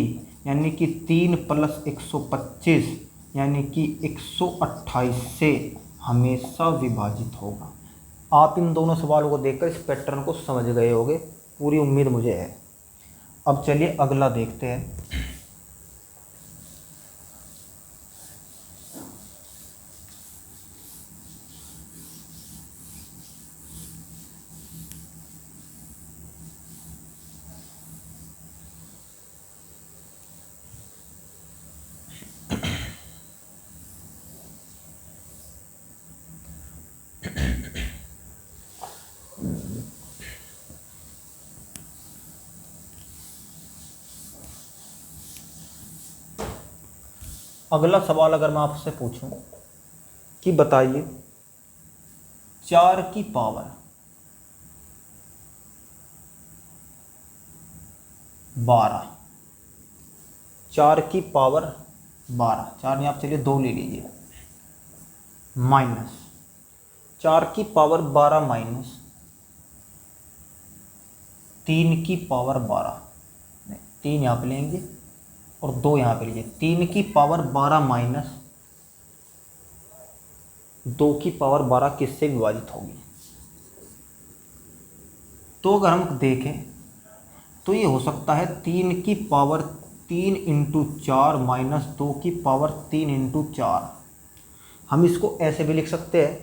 यानी कि 3 प्लस 125 यानी कि 128 से हमेशा विभाजित होगा। आप इन दोनों सवालों को देखकर इस पैटर्न को समझ गए होंगे, पूरी उम्मीद मुझे है। अब चलिए अगला देखते हैं। अगला सवाल अगर मैं आपसे पूछूं कि बताइए 4 की पावर 12, 4 की पावर 12, 4 नहीं आप चलिए 2 ले लीजिए, माइनस 4 की पावर 12 माइनस 3 की पावर 12, 3 यहाँ पे लेंगे और 2 यहाँ पे लीजिए, 3 की पावर 12 माइनस 2 की पावर 12 किससे विभाजित होगी? तो अगर हम देखें तो ये हो सकता है 3 की पावर 3 इंटू 4 माइनस 2 की पावर 3 इंटू 4। हम इसको ऐसे भी लिख सकते हैं,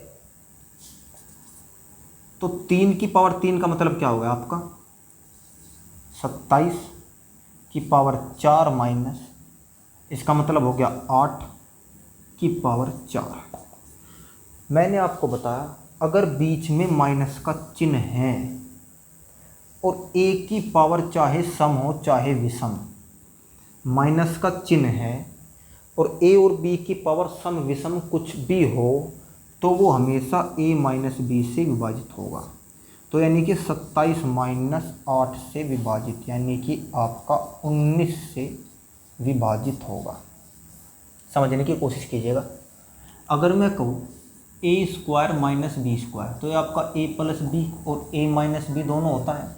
तो 3 की पावर 3 का मतलब क्या होगा आपका 27 की पावर 4 माइनस, इसका मतलब हो गया 8 की पावर 4। मैंने आपको बताया अगर बीच में माइनस का चिन्ह है और a की पावर चाहे सम हो चाहे विषम, माइनस का चिन्ह है और a और b की पावर सम विषम कुछ भी हो, तो वो हमेशा a माइनस बी से विभाजित होगा। तो यानी कि 27 माइनस 8 से विभाजित यानी कि आपका 19 से विभाजित होगा। समझने की कोशिश कीजिएगा। अगर मैं कहूँ a square minus B square, तो ये आपका a प्लस बी और a माइनस बी दोनों होता है।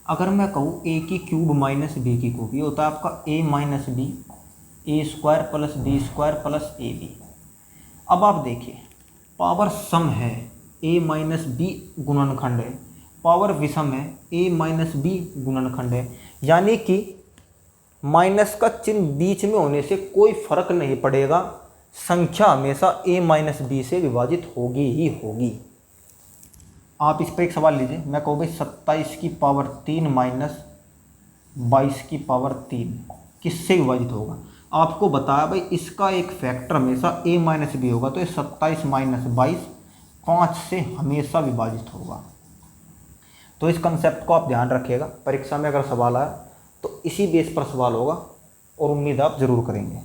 अगर मैं कहूँ a की क्यूब माइनस b की क्यूब, ये होता है आपका a minus B, A square plus B square plus A B. अब आप देखिए पावर सम है a माइनस बी गुणनखंड है, पावर विषम है a माइनस बी गुणनखंड है, यानी कि माइनस का चिन्ह बीच में होने से कोई फर्क नहीं पड़ेगा, संख्या हमेशा a माइनस बी से विभाजित होगी ही होगी। आप इस पर एक सवाल लीजिए, मैं कहूँ भाई 27 की पावर 3 माइनस 22 की पावर 3 किससे विभाजित होगा? आपको बताया भाई इसका एक फैक्टर हमेशा a माइनस बी होगा, तो ये 27 माइनस 22 5 से हमेशा विभाजित होगा। तो इस कंसेप्ट को आप ध्यान रखिएगा, परीक्षा में अगर सवाल आया तो इसी बेस पर सवाल होगा और उम्मीद आप ज़रूर करेंगे।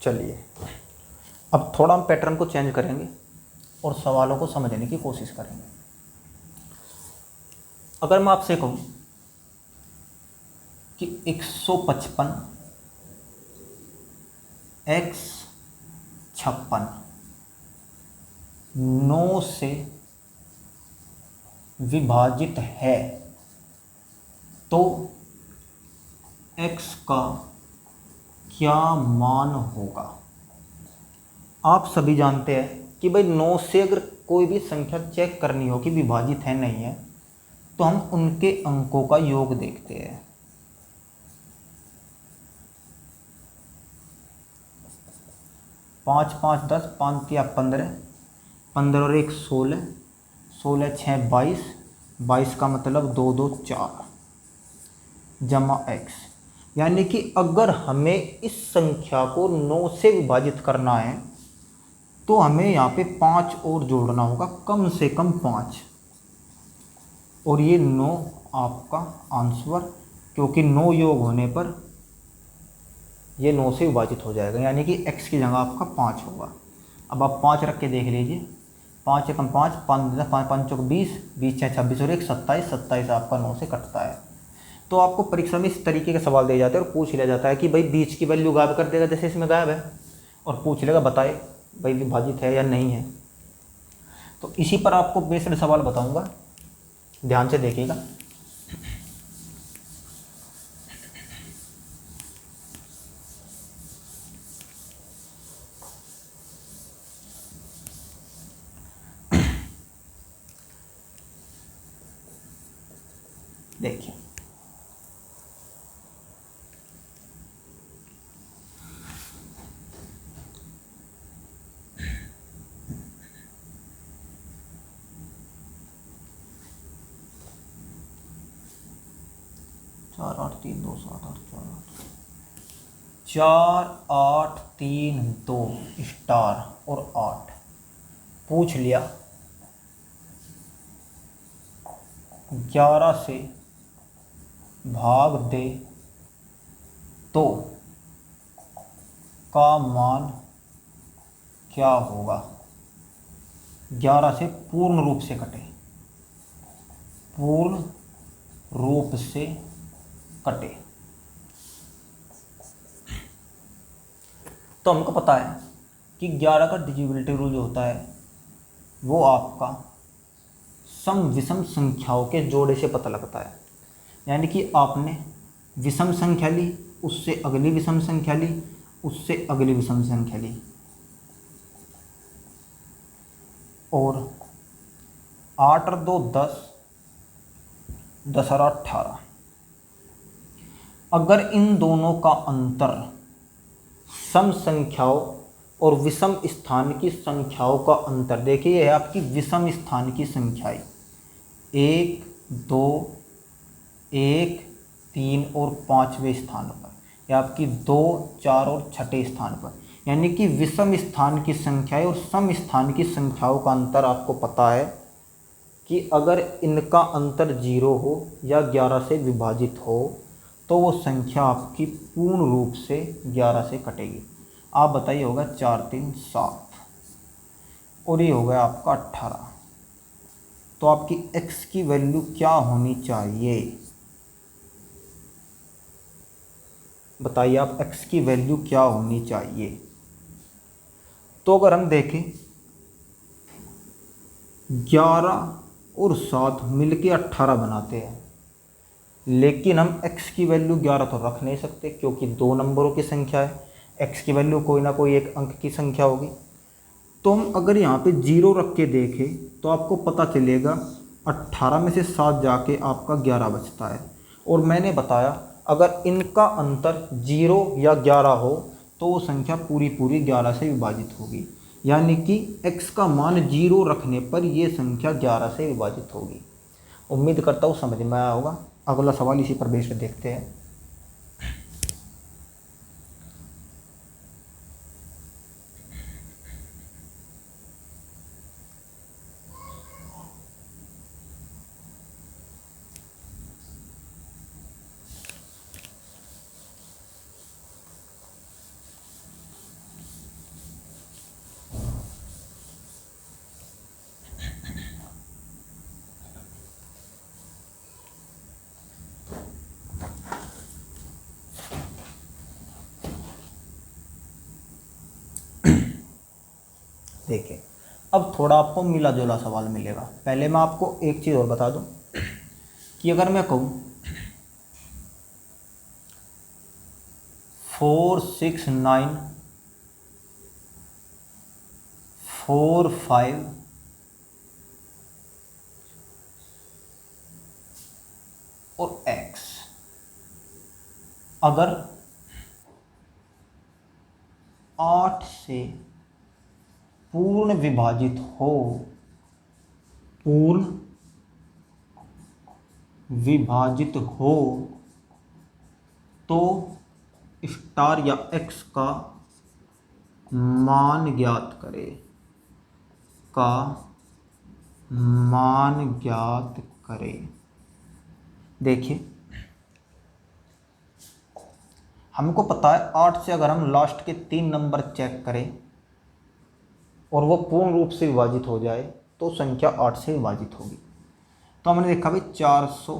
चलिए अब थोड़ा हम पैटर्न को चेंज करेंगे और सवालों को समझने की कोशिश करेंगे। अगर मैं आपसे कहूँ कि 155 x 56 9 से विभाजित है, तो x का क्या मान होगा? आप सभी जानते हैं कि भाई 9 से अगर कोई भी संख्या चेक करनी हो कि विभाजित है नहीं है, तो हम उनके अंकों का योग देखते हैं। 5 5 10, 5 तिया 15, 15 और 1 16, 16 6 22, 22 का मतलब 2 2 4 जमा x। यानी कि अगर हमें इस संख्या को 9 से विभाजित करना है तो हमें यहाँ पे 5 और जोड़ना होगा, कम से कम 5, और ये 9 आपका आंसर, क्योंकि 9 योग होने पर ये 9 से विभाजित हो जाएगा, यानी कि x की जगह आपका 5 होगा। अब आप 5 रख के देख लीजिए, 5 एकम 5, 5 5 चौक 20, 20 6 26 और 1 27, 27 आपका 9 से कटता है। तो आपको परीक्षा में इस तरीके के सवाल दिए जाते हैं और पूछ लिया जाता है कि भाई बीच की वैल्यू गायब कर देगा, जैसे इसमें गायब है, और पूछ लेगा बताए भाई विभाजित है या नहीं है। तो इसी पर आपको बेस्ड सवाल बताऊंगा, ध्यान से देखिएगा। देखिए, चार 8 3 2 7 8 4 8 3 2 स्टार और 8 पूछ लिया। 11 से भाग दे तो का मान क्या होगा। 11 से पूर्ण रूप से कटे, पूर्ण रूप से कटे, तो हमको पता है कि 11 का डिविजिबिलिटी रूल जो होता है वो आपका सम विषम संख्याओं के जोड़े से पता लगता है। यानी कि आपने विषम संख्या ली, उससे अगली विषम संख्या ली, उससे अगली विषम संख्या ली, और 8 और 2 10, 10 और 18। अगर इन दोनों का अंतर सम संख्याओं और विषम स्थान की संख्याओं का अंतर, देखिए यह है आपकी विषम स्थान की संख्याएं, 1 2 1 3 और 5वें स्थान पर, या आपकी 2 4 और 6ठे स्थान पर, यानी कि विषम स्थान की संख्याएं और सम स्थान की संख्याओं का अंतर आपको पता है कि अगर इनका अंतर 0 हो या 11 से विभाजित हो तो वो संख्या आपकी पूर्ण रूप से 11 से कटेगी। आप बताइए, होगा 4 3 7 और ये हो गया आपका 18। तो आपकी x की वैल्यू क्या होनी चाहिए, बताइए आप, x की वैल्यू क्या होनी चाहिए। तो अगर हम देखें 11 और 7 मिलके 18 बनाते हैं, लेकिन हम x की वैल्यू 11 तो रख नहीं सकते क्योंकि 2 नंबरों की संख्या है, x की वैल्यू कोई ना कोई एक अंक की संख्या होगी। तो हम अगर यहाँ पे 0 रख के देखें तो आपको पता चलेगा 18 में से 7 जाके आपका 11 बचता है। और मैंने बताया अगर इनका अंतर 0 या 11 हो तो वो संख्या पूरी पूरी 11 से विभाजित होगी, यानी कि x का मान 0 रखने पर ये संख्या 11 से विभाजित होगी। उम्मीद करता हूँ समझ में आया होगा। अगला सवाल इसी पर बेस पे देखते हैं। देखिए, अब थोड़ा आपको मिला जुला सवाल मिलेगा। पहले मैं आपको एक चीज़ और बता दूं कि अगर मैं कहूँ 4 6 9 4 5 अगर 8 से पूर्ण विभाजित हो, पूर्ण विभाजित हो तो स्टार या एक्स का मान ज्ञात करे, का मान ज्ञात करे। देखिए हमको पता है 8 से अगर हम लास्ट के 3 नंबर चेक करें और वो पूर्ण रूप से विभाजित हो जाए तो संख्या 8 से विभाजित होगी। तो हमने देखा भाई 400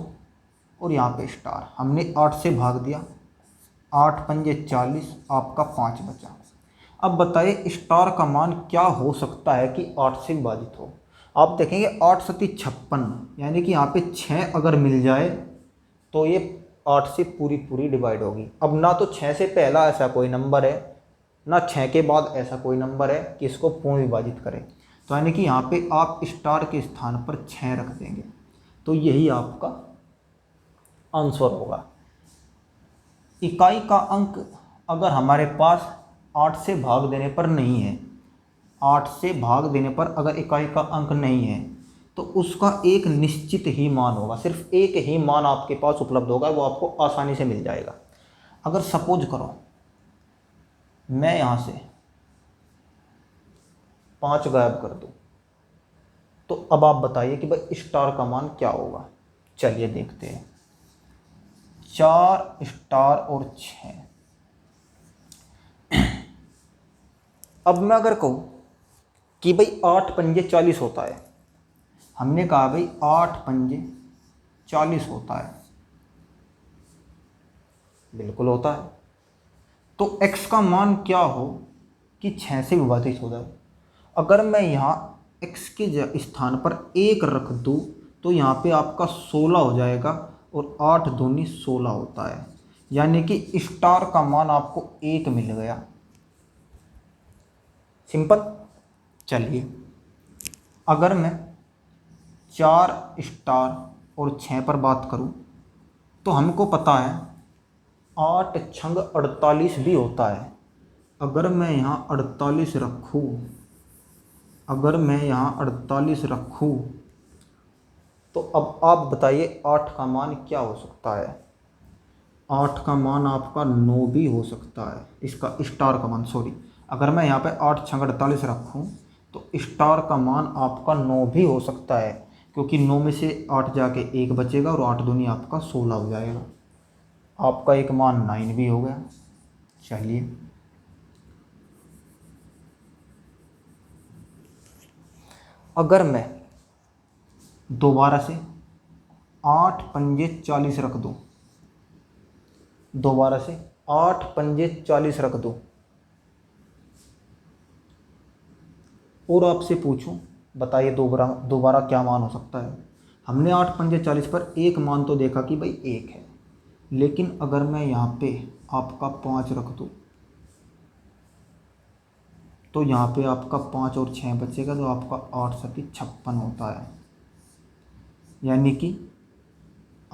और यहाँ पे स्टार, हमने 8 से भाग दिया, 8 पंजे 40, आपका 5 बचा। अब बताइए स्टार का मान क्या हो सकता है कि 8 से विभाजित हो। आप देखेंगे 8 सती 56, यानी कि यहाँ पे 6 अगर मिल जाए तो ये 8 से पूरी डिवाइड होगी। अब ना तो 6 से पहला ऐसा कोई नंबर है, ना 6 के बाद ऐसा कोई नंबर है कि इसको पूर्ण विभाजित करे। तो यानी कि यहाँ पे आप स्टार के स्थान पर 6 रख देंगे, तो यही आपका आंसर होगा। इकाई का अंक अगर हमारे पास 8 से भाग देने पर नहीं है, 8 से भाग देने पर अगर इकाई का अंक नहीं है तो उसका एक निश्चित ही मान होगा, सिर्फ एक ही मान आपके पास उपलब्ध होगा, वो आपको आसानी से मिल जाएगा। अगर सपोज करो मैं यहाँ से 5 गायब कर दूँ तो अब आप बताइए कि भाई स्टार का मान क्या होगा। चलिए देखते हैं। 4 स्टार और 6। अब मैं अगर कहूँ कि भाई 8 पंजे 40 होता है, हमने कहा भाई 8 पंजे 40 होता है, बिल्कुल होता है। तो x का मान क्या हो कि 6 से विभाजित हो जाए। अगर मैं यहाँ x के स्थान पर 1 रख दूँ तो यहाँ पे आपका 16 हो जाएगा, और 8 दूनी 16 होता है, यानी कि स्टार का मान आपको 1 मिल गया। सिंपल। चलिए अगर मैं 4 स्टार और 6 पर बात करूं तो हमको पता है 8 छंग 48 भी होता है। अगर मैं यहाँ 48 रखूँ, अगर मैं यहाँ 48 रखूँ तो अब आप बताइए 8 का मान क्या हो सकता है। 8 का मान आपका 9 भी हो सकता है, इसका स्टार का मान, सॉरी। अगर मैं यहाँ पे 8 छंग 48 रखूँ तो स्टार का मान आपका 9 भी हो सकता है, क्योंकि 9 में से 8 जाके 1 बचेगा और 8 दूनी आपका 16 हो जाएगा। आपका एक मान 9 भी हो गया। चलिए अगर मैं दोबारा से 8 पंजे 40 रख दूँ, दोबारा से 8 पंजे 40 रख दूँ और आपसे पूछूं बताइए दोबारा क्या मान हो सकता है। हमने 8 पंजे 40 पर एक मान तो देखा कि भाई 1 है, लेकिन अगर मैं यहाँ पे आपका 5 रख दूँ तो यहाँ पे आपका 5 और 6 बचेगा, तो आपका 8 सती 56 होता है, यानी कि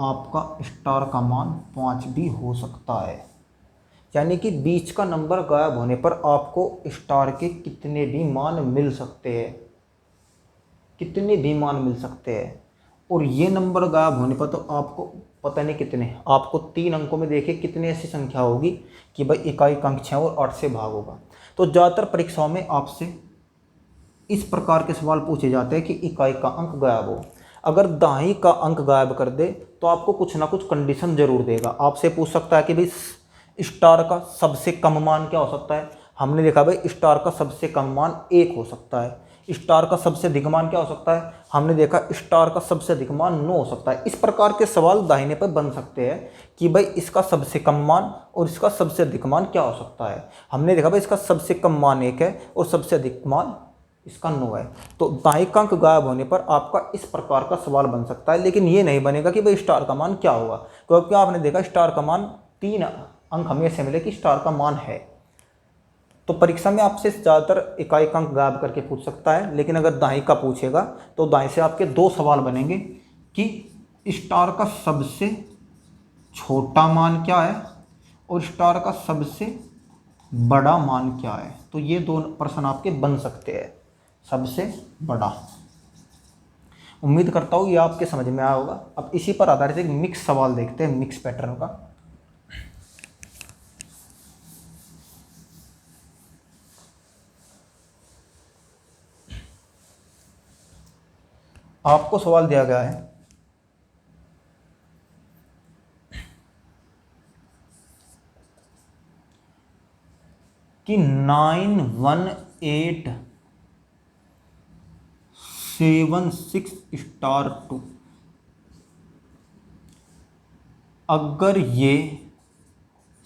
आपका स्टार का मान 5 भी हो सकता है। यानी कि बीच का नंबर गायब होने पर आपको स्टार के कितने भी मान मिल सकते हैं, कितने भी मान मिल सकते हैं। और ये नंबर गायब होने पर तो आपको पता नहीं कितने, आपको 3 अंकों में देखिए कितनी ऐसी संख्या होगी कि भाई इकाई का अंक 6 और 8 से भाग होगा। तो ज़्यादातर परीक्षाओं में आपसे इस प्रकार के सवाल पूछे जाते हैं कि इकाई का अंक गायब हो। अगर दाई का अंक गायब कर दे तो आपको कुछ ना कुछ कंडीशन जरूर देगा। आपसे पूछ सकता है कि भाई स्टार का सबसे कम मान क्या हो सकता है। हमने देखा भाई स्टार का सबसे कम मान 1 हो सकता है। स्टार का सबसे अधिक मान क्या हो सकता है, हमने देखा स्टार का सबसे अधिक मान 9 हो सकता है। इस प्रकार के सवाल दाहिने पर बन सकते हैं कि भाई इसका सबसे कम मान और इसका सबसे अधिक मान क्या हो सकता है। हमने देखा भाई इसका सबसे कम मान 1 है और सबसे अधिक मान इसका 9 है। तो दाई का अंक गायब होने पर आपका इस प्रकार का सवाल बन सकता है, लेकिन ये नहीं बनेगा कि भाई स्टार का मान क्या होगा, क्योंकि आपने देखा स्टार का मान 3 अंक हमें ऐसे मिले कि स्टार का मान है। तो परीक्षा में आपसे ज़्यादातर इकाई का अंक गायब करके पूछ सकता है, लेकिन अगर दाई का पूछेगा तो दाई से आपके 2 सवाल बनेंगे कि स्टार का सबसे छोटा मान क्या है और स्टार का सबसे बड़ा मान क्या है। तो ये दो प्रश्न आपके बन सकते हैं, सबसे बड़ा। उम्मीद करता हूँ ये आपके समझ में आया होगा। अब इसी पर आधारित एक मिक्स सवाल देखते हैं, मिक्स पैटर्न का। आपको सवाल दिया गया है कि 91876 अगर ये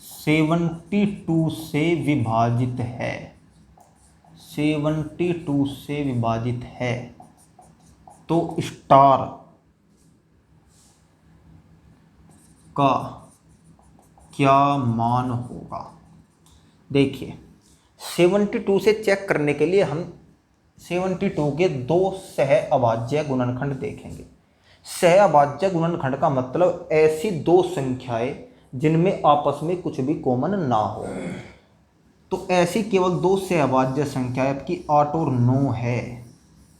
72 से विभाजित है, 72 से विभाजित है, तो स्टार का क्या मान होगा। देखिए 72 से चेक करने के लिए हम 72 के दो सह अभाज्य गुणनखंड देखेंगे। सह अभाज्य गुणनखंड का मतलब ऐसी दो संख्याएं जिनमें आपस में कुछ भी कॉमन ना हो। तो ऐसी केवल दो सह अभाज्य संख्याएं आपकी 8 और 9 है,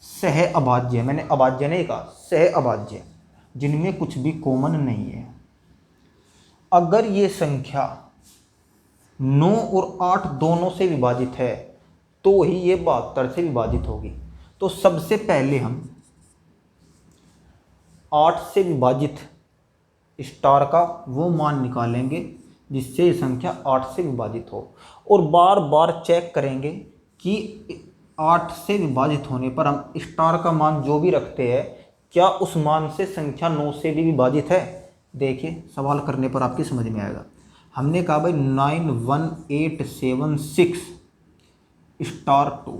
सह अभाज्य, मैंने अभाज्य नहीं कहा, सह अभाज्य, जिनमें कुछ भी कॉमन नहीं है। अगर ये संख्या 9 और 8 दोनों से विभाजित है तो ही ये 72 से विभाजित होगी। तो सबसे पहले हम 8 से विभाजित स्टार का वो मान निकालेंगे जिससे ये संख्या 8 से विभाजित हो, और बार बार चेक करेंगे कि 8 से विभाजित होने पर हम स्टार का मान जो भी रखते हैं क्या उस मान से संख्या 9 से भी विभाजित है। देखिए सवाल करने पर आपकी समझ में आएगा। हमने कहा भाई 91876 स्टार 2,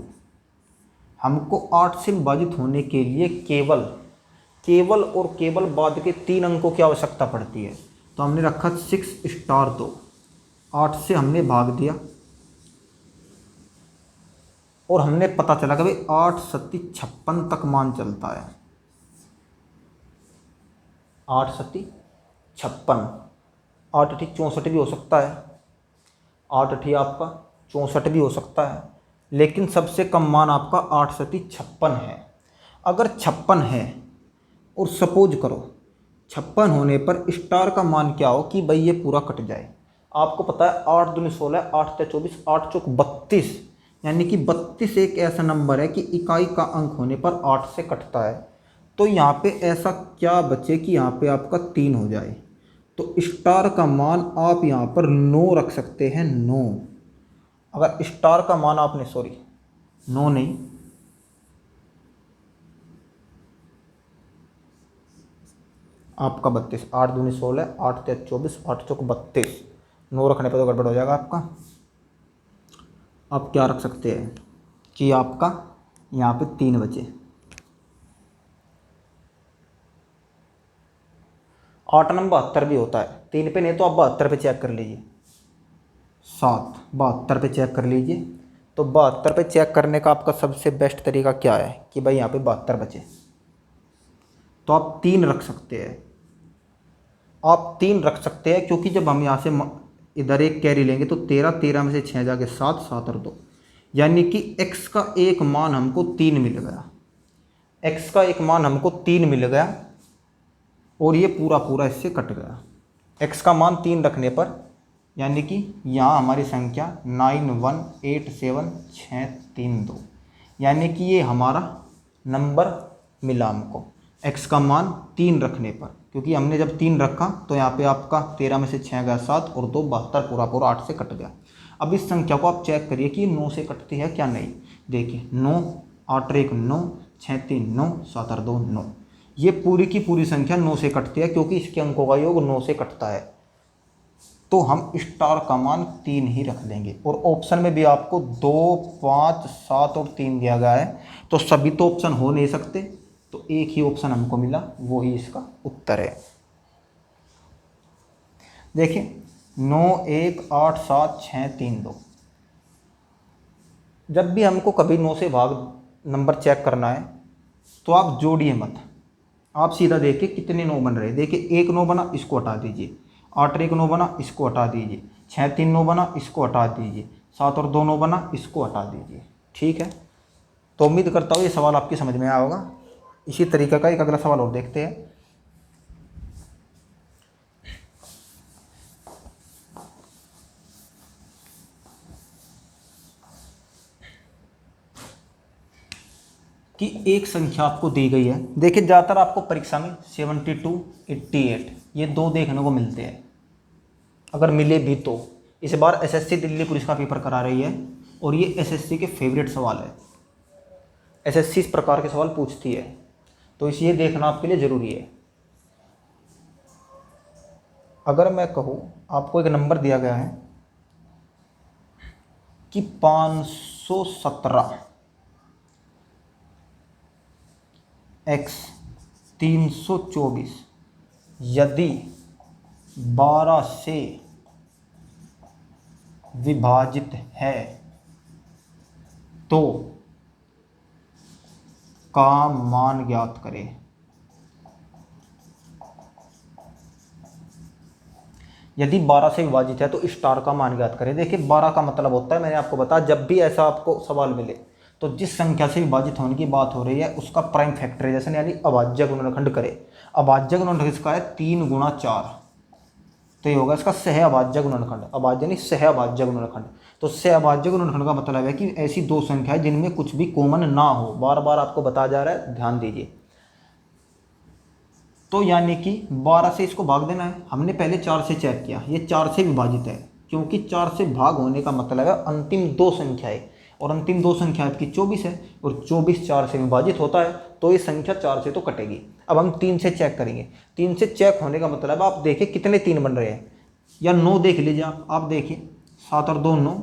हमको 8 से विभाजित होने के लिए केवल और केवल बाद के 3 अंकों की आवश्यकता पड़ती है। तो हमने रखा 6 स्टार 2, 8 से हमने भाग दिया और हमने पता चला कि भाई 8 सत्ती 56 तक मान चलता है। 8 सत्ती 56, 8 अठी 64 भी हो सकता है, 8 अठी आपका 64 भी हो सकता है, लेकिन सबसे कम मान आपका 8 सत्ती 56 है। अगर 56 है और सपोज करो 56 होने पर स्टार का मान क्या हो कि भाई ये पूरा कट जाए। आपको पता है 8 दूनी 16, 8 ते 24, 8 चौक 32, यानी कि 32 एक ऐसा नंबर है कि इकाई का अंक होने पर 8 से कटता है। तो यहाँ पे ऐसा क्या बचे कि यहाँ पे आपका 3 हो जाए। तो स्टार का मान आप यहाँ पर 9 रख सकते हैं, 9। अगर स्टार का मान आपने 9 नहीं, आपका 32, 8 दूनी 16, 8 ते 24, 8 चौक 32, 9 रखने पर तो गड़बड़ हो जाएगा आपका। आप क्या रख सकते हैं कि आपका यहाँ पे 3 बचे। 8 नंबर 72 भी होता है, 3 पे नहीं तो आप 72 पे चेक कर लीजिए, 7 72 पे चेक कर लीजिए। तो 72 पे चेक करने का आपका सबसे बेस्ट तरीका क्या है कि भाई यहाँ पे 72 बचे, तो आप 3 रख सकते हैं। आप 3 रख सकते हैं क्योंकि जब हम यहाँ से इधर एक कैरी लेंगे तो 13, 13 में से 6 जाके 7, 7 और 2, यानी कि x का एक मान हमको 3 मिल गया। x का एक मान हमको 3 मिल गया और ये पूरा पूरा इससे कट गया। x का मान 3 रखने पर यानी कि यहाँ हमारी संख्या 9187632, यानी कि ये हमारा नंबर मिला हमको x का मान 3 रखने पर, क्योंकि हमने जब 3 रखा तो यहाँ पे आपका 13 में से 6 गया 7 और 2 72, पूरा पूरा 8 से कट गया। अब इस संख्या को आप चेक करिए कि 9 से कटती है क्या नहीं। देखिए 9, 8 1 9, 6 3 9, 7 और 2 9, ये पूरी की पूरी संख्या 9 से कटती है क्योंकि इसके अंकों का योग 9 से कटता है। तो हम स्टार का मान 3 ही रख देंगे। और ऑप्शन में भी आपको 2, 5, 7 और 3 दिया गया है, तो सभी तो ऑप्शन हो नहीं सकते, तो एक ही ऑप्शन हमको मिला, वो ही इसका उत्तर है। देखिए 9 1 8 7 6 3 2, जब भी हमको कभी 9 से भाग नंबर चेक करना है तो आप जोड़िए मत, आप सीधा देखिए कितने 9 बन रहे हैं। देखिए 1 9 बना, इसको हटा दीजिए, 8 1 9 बना, इसको हटा दीजिए, 6 3 9 बना, इसको हटा दीजिए, 7 और 2 9 बना, इसको हटा दीजिए। ठीक है, तो उम्मीद करता हूँ ये सवाल आपकी समझ में आया होगा। इसी तरीके का एक अगला सवाल और देखते हैं। कि एक संख्या आपको दी गई है। देखिए ज़्यादातर आपको परीक्षा में 72 88 ये दो देखने को मिलते हैं, अगर मिले भी तो। इस बार एसएससी दिल्ली पुलिस का पेपर करा रही है और ये एसएससी के फेवरेट सवाल है। एसएससी इस प्रकार के सवाल पूछती है, तो इसे देखना आपके लिए ज़रूरी है। अगर मैं कहूँ, आपको एक नंबर दिया गया है कि 517 x 324 यदि 12 से विभाजित है तो का मान ज्ञात करें। यदि 12 से विभाजित है तो स्टार का मान ज्ञात करें। देखिए 12 का मतलब होता है, मैंने आपको बताया, जब भी ऐसा आपको सवाल मिले तो जिस संख्या से विभाजित होने की बात हो रही है उसका प्राइम फैक्टराइजेशन यानी अभाज्य गुणनखंड करे। अभाज्य गुणनखंड इसका है 3 गुणा 4, तो ये होगा इसका सह अभाज्य गुणनखंड। अभाज्य नहीं, सह अभाज्य गुणनखंड। तो सह अभाज्य गुणनखंड का मतलब है कि ऐसी दो संख्याएं जिनमें कुछ भी कॉमन ना हो। बार बार आपको बताया जा रहा है, ध्यान दीजिए। तो यानी कि 12 से इसको भाग देना है। हमने पहले 4 से चेक किया, ये 4 से विभाजित है, क्योंकि 4 से भाग होने का मतलब है अंतिम दो संख्याएं, और अंतिम दो संख्या आपकी 24 है, और 24 4 से विभाजित होता है, तो ये संख्या 4 से तो कटेगी। अब हम 3 से चेक करेंगे। 3 से चेक होने का मतलब आप देखिए कितने 3 बन रहे हैं, या 9 देख लीजिए आप देखिए 7 और 2 9,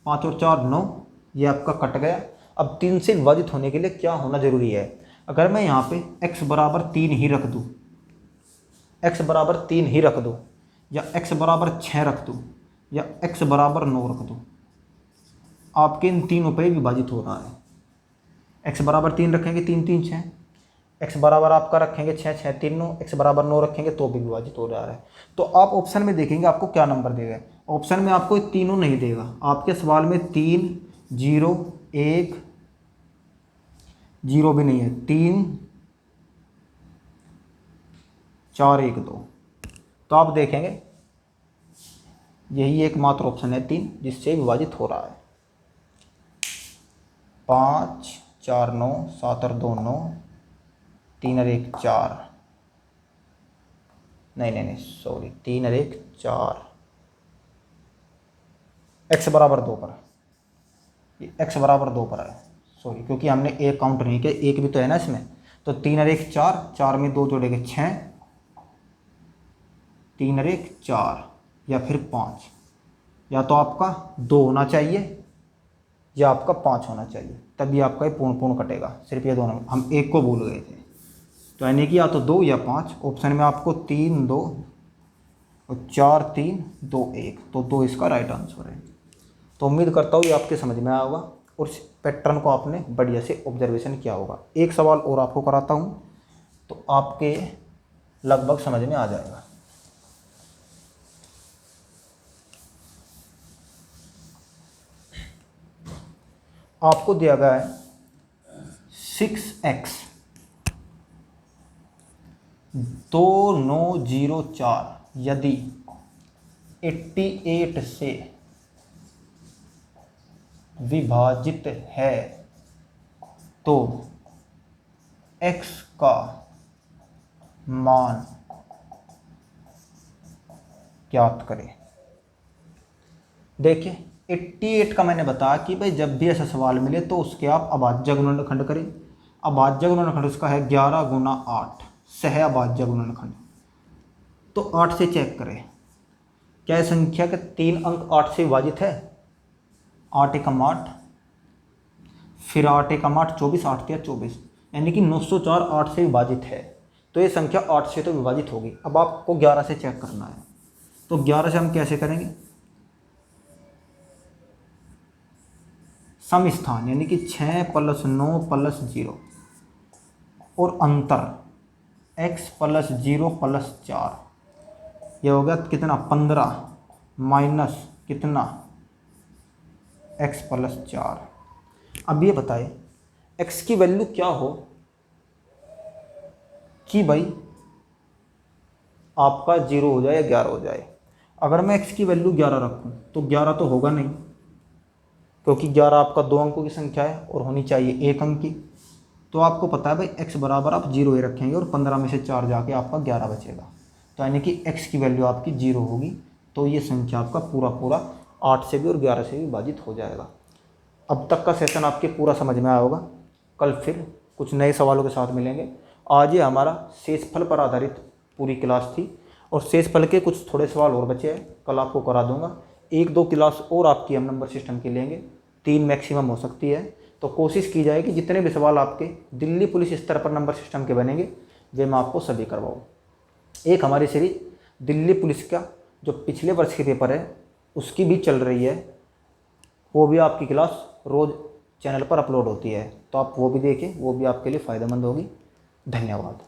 5 और 4 9, ये आपका कट गया। अब 3 से विभाजित होने के लिए क्या होना जरूरी है। अगर मैं यहाँ पे x बराबर 3 ही रख दूँ, x बराबर 3 ही रख दूँ, या x बराबर 6 रख दूँ, या x बराबर 9 रख दूँ, आपके इन तीनों पे विभाजित हो रहा है। x बराबर 3 रखेंगे, 3 3 6, x बराबर आपका रखेंगे 6 6 3 9, x बराबर 9 रखेंगे तो भी विभाजित हो जा रहा है। तो आप ऑप्शन में देखेंगे आपको क्या नंबर देगा। ऑप्शन में आपको तीनों नहीं देगा, आपके सवाल में 3 0 1 0 भी नहीं है, 3 4 1 2। तो आप देखेंगे यही एकमात्र ऑप्शन है 3 जिससे विभाजित हो रहा है। 5 4 9, 7 और 2 9, 3 और 1 4, नहीं सॉरी, 3 और 1 4, x बराबर 2 पर, ये x बराबर 2 पर है, सॉरी, क्योंकि हमने एक काउंट नहीं किया, एक भी तो है ना इसमें। तो 3 और 1 4, 4 में 2 जोड़ेंगे 6, 3 और 1 4, या फिर 5, या तो आपका 2 होना चाहिए या आपका 5 होना चाहिए, तभी आपका ये पूर्ण पूर्ण कटेगा। सिर्फ ये दोनों, हम एक को भूल गए थे। तो यानी कि या तो 2 या 5। ऑप्शन में आपको 3 2 और 4 3 2 1, तो 2 इसका राइट आंसर है। तो उम्मीद करता हूँ ये आपके समझ में आया होगा और इस पैटर्न को आपने बढ़िया से ऑब्जर्वेशन किया होगा। एक सवाल और आपको कराता हूँ तो आपके लगभग समझ में आ जाएगा। आपको दिया गया है 6x 2904 यदि 88 से विभाजित है तो x का मान ज्ञात करें। देखिए 88 का मैंने बताया कि भाई जब भी ऐसा सवाल मिले तो उसके आप अभाज्य गुणनखंड करें। अभाज्य गुणनखंड उसका है 11 गुना 8, सह अभाज्य गुणनखंड। तो 8 से चेक करें, क्या संख्या के 3 अंक 8 से विभाजित है? 8 एकम 8, फिर 8 एकम 8 24, 8 तिया 24, यानी कि 904 8 से विभाजित है। तो ये संख्या 8 से तो विभाजित होगी। अब आपको 11 से चेक करना है, तो 11 से हम कैसे करेंगे? सम स्थान यानी कि 6 + 9 + 0 और अंतर x + 0 + 4, ये हो गया कितना? 15 माइनस कितना x प्लस 4। अब ये बताए x की वैल्यू क्या हो कि भाई आपका 0 हो जाए या 11 हो जाए। अगर मैं x की वैल्यू 11 रखूँ तो 11 तो होगा नहीं, क्योंकि 11 आपका 2 अंकों की संख्या है और होनी चाहिए 1 अंक की। तो आपको पता है भाई x बराबर आप 0 ही रखेंगे और 15 में से 4 जाके आपका 11 बचेगा। तो यानी कि x की वैल्यू आपकी 0 होगी। तो ये संख्या आपका पूरा पूरा 8 से भी और 11 से भी विभाजित हो जाएगा। अब तक का सेशन आपके पूरा समझ में आया होगा। कल फिर कुछ नए सवालों के साथ मिलेंगे। आज ये हमारा शेषफल पर आधारित पूरी क्लास थी और शेषफल के कुछ थोड़े सवाल और बचे हैं, कल आपको करा दूंगा। 1-2 क्लास और आपकी हम नंबर सिस्टम की लेंगे, 3 मैक्सिमम हो सकती है। तो कोशिश की जाए कि जितने भी सवाल आपके दिल्ली पुलिस स्तर पर नंबर सिस्टम के बनेंगे वे मैं आपको सभी करवाऊँ। एक हमारी सीरीज दिल्ली पुलिस का जो पिछले वर्ष के पेपर है उसकी भी चल रही है, वो भी आपकी क्लास रोज़ चैनल पर अपलोड होती है, तो आप वो भी देखें, वो भी आपके लिए फ़ायदेमंद होगी। धन्यवाद।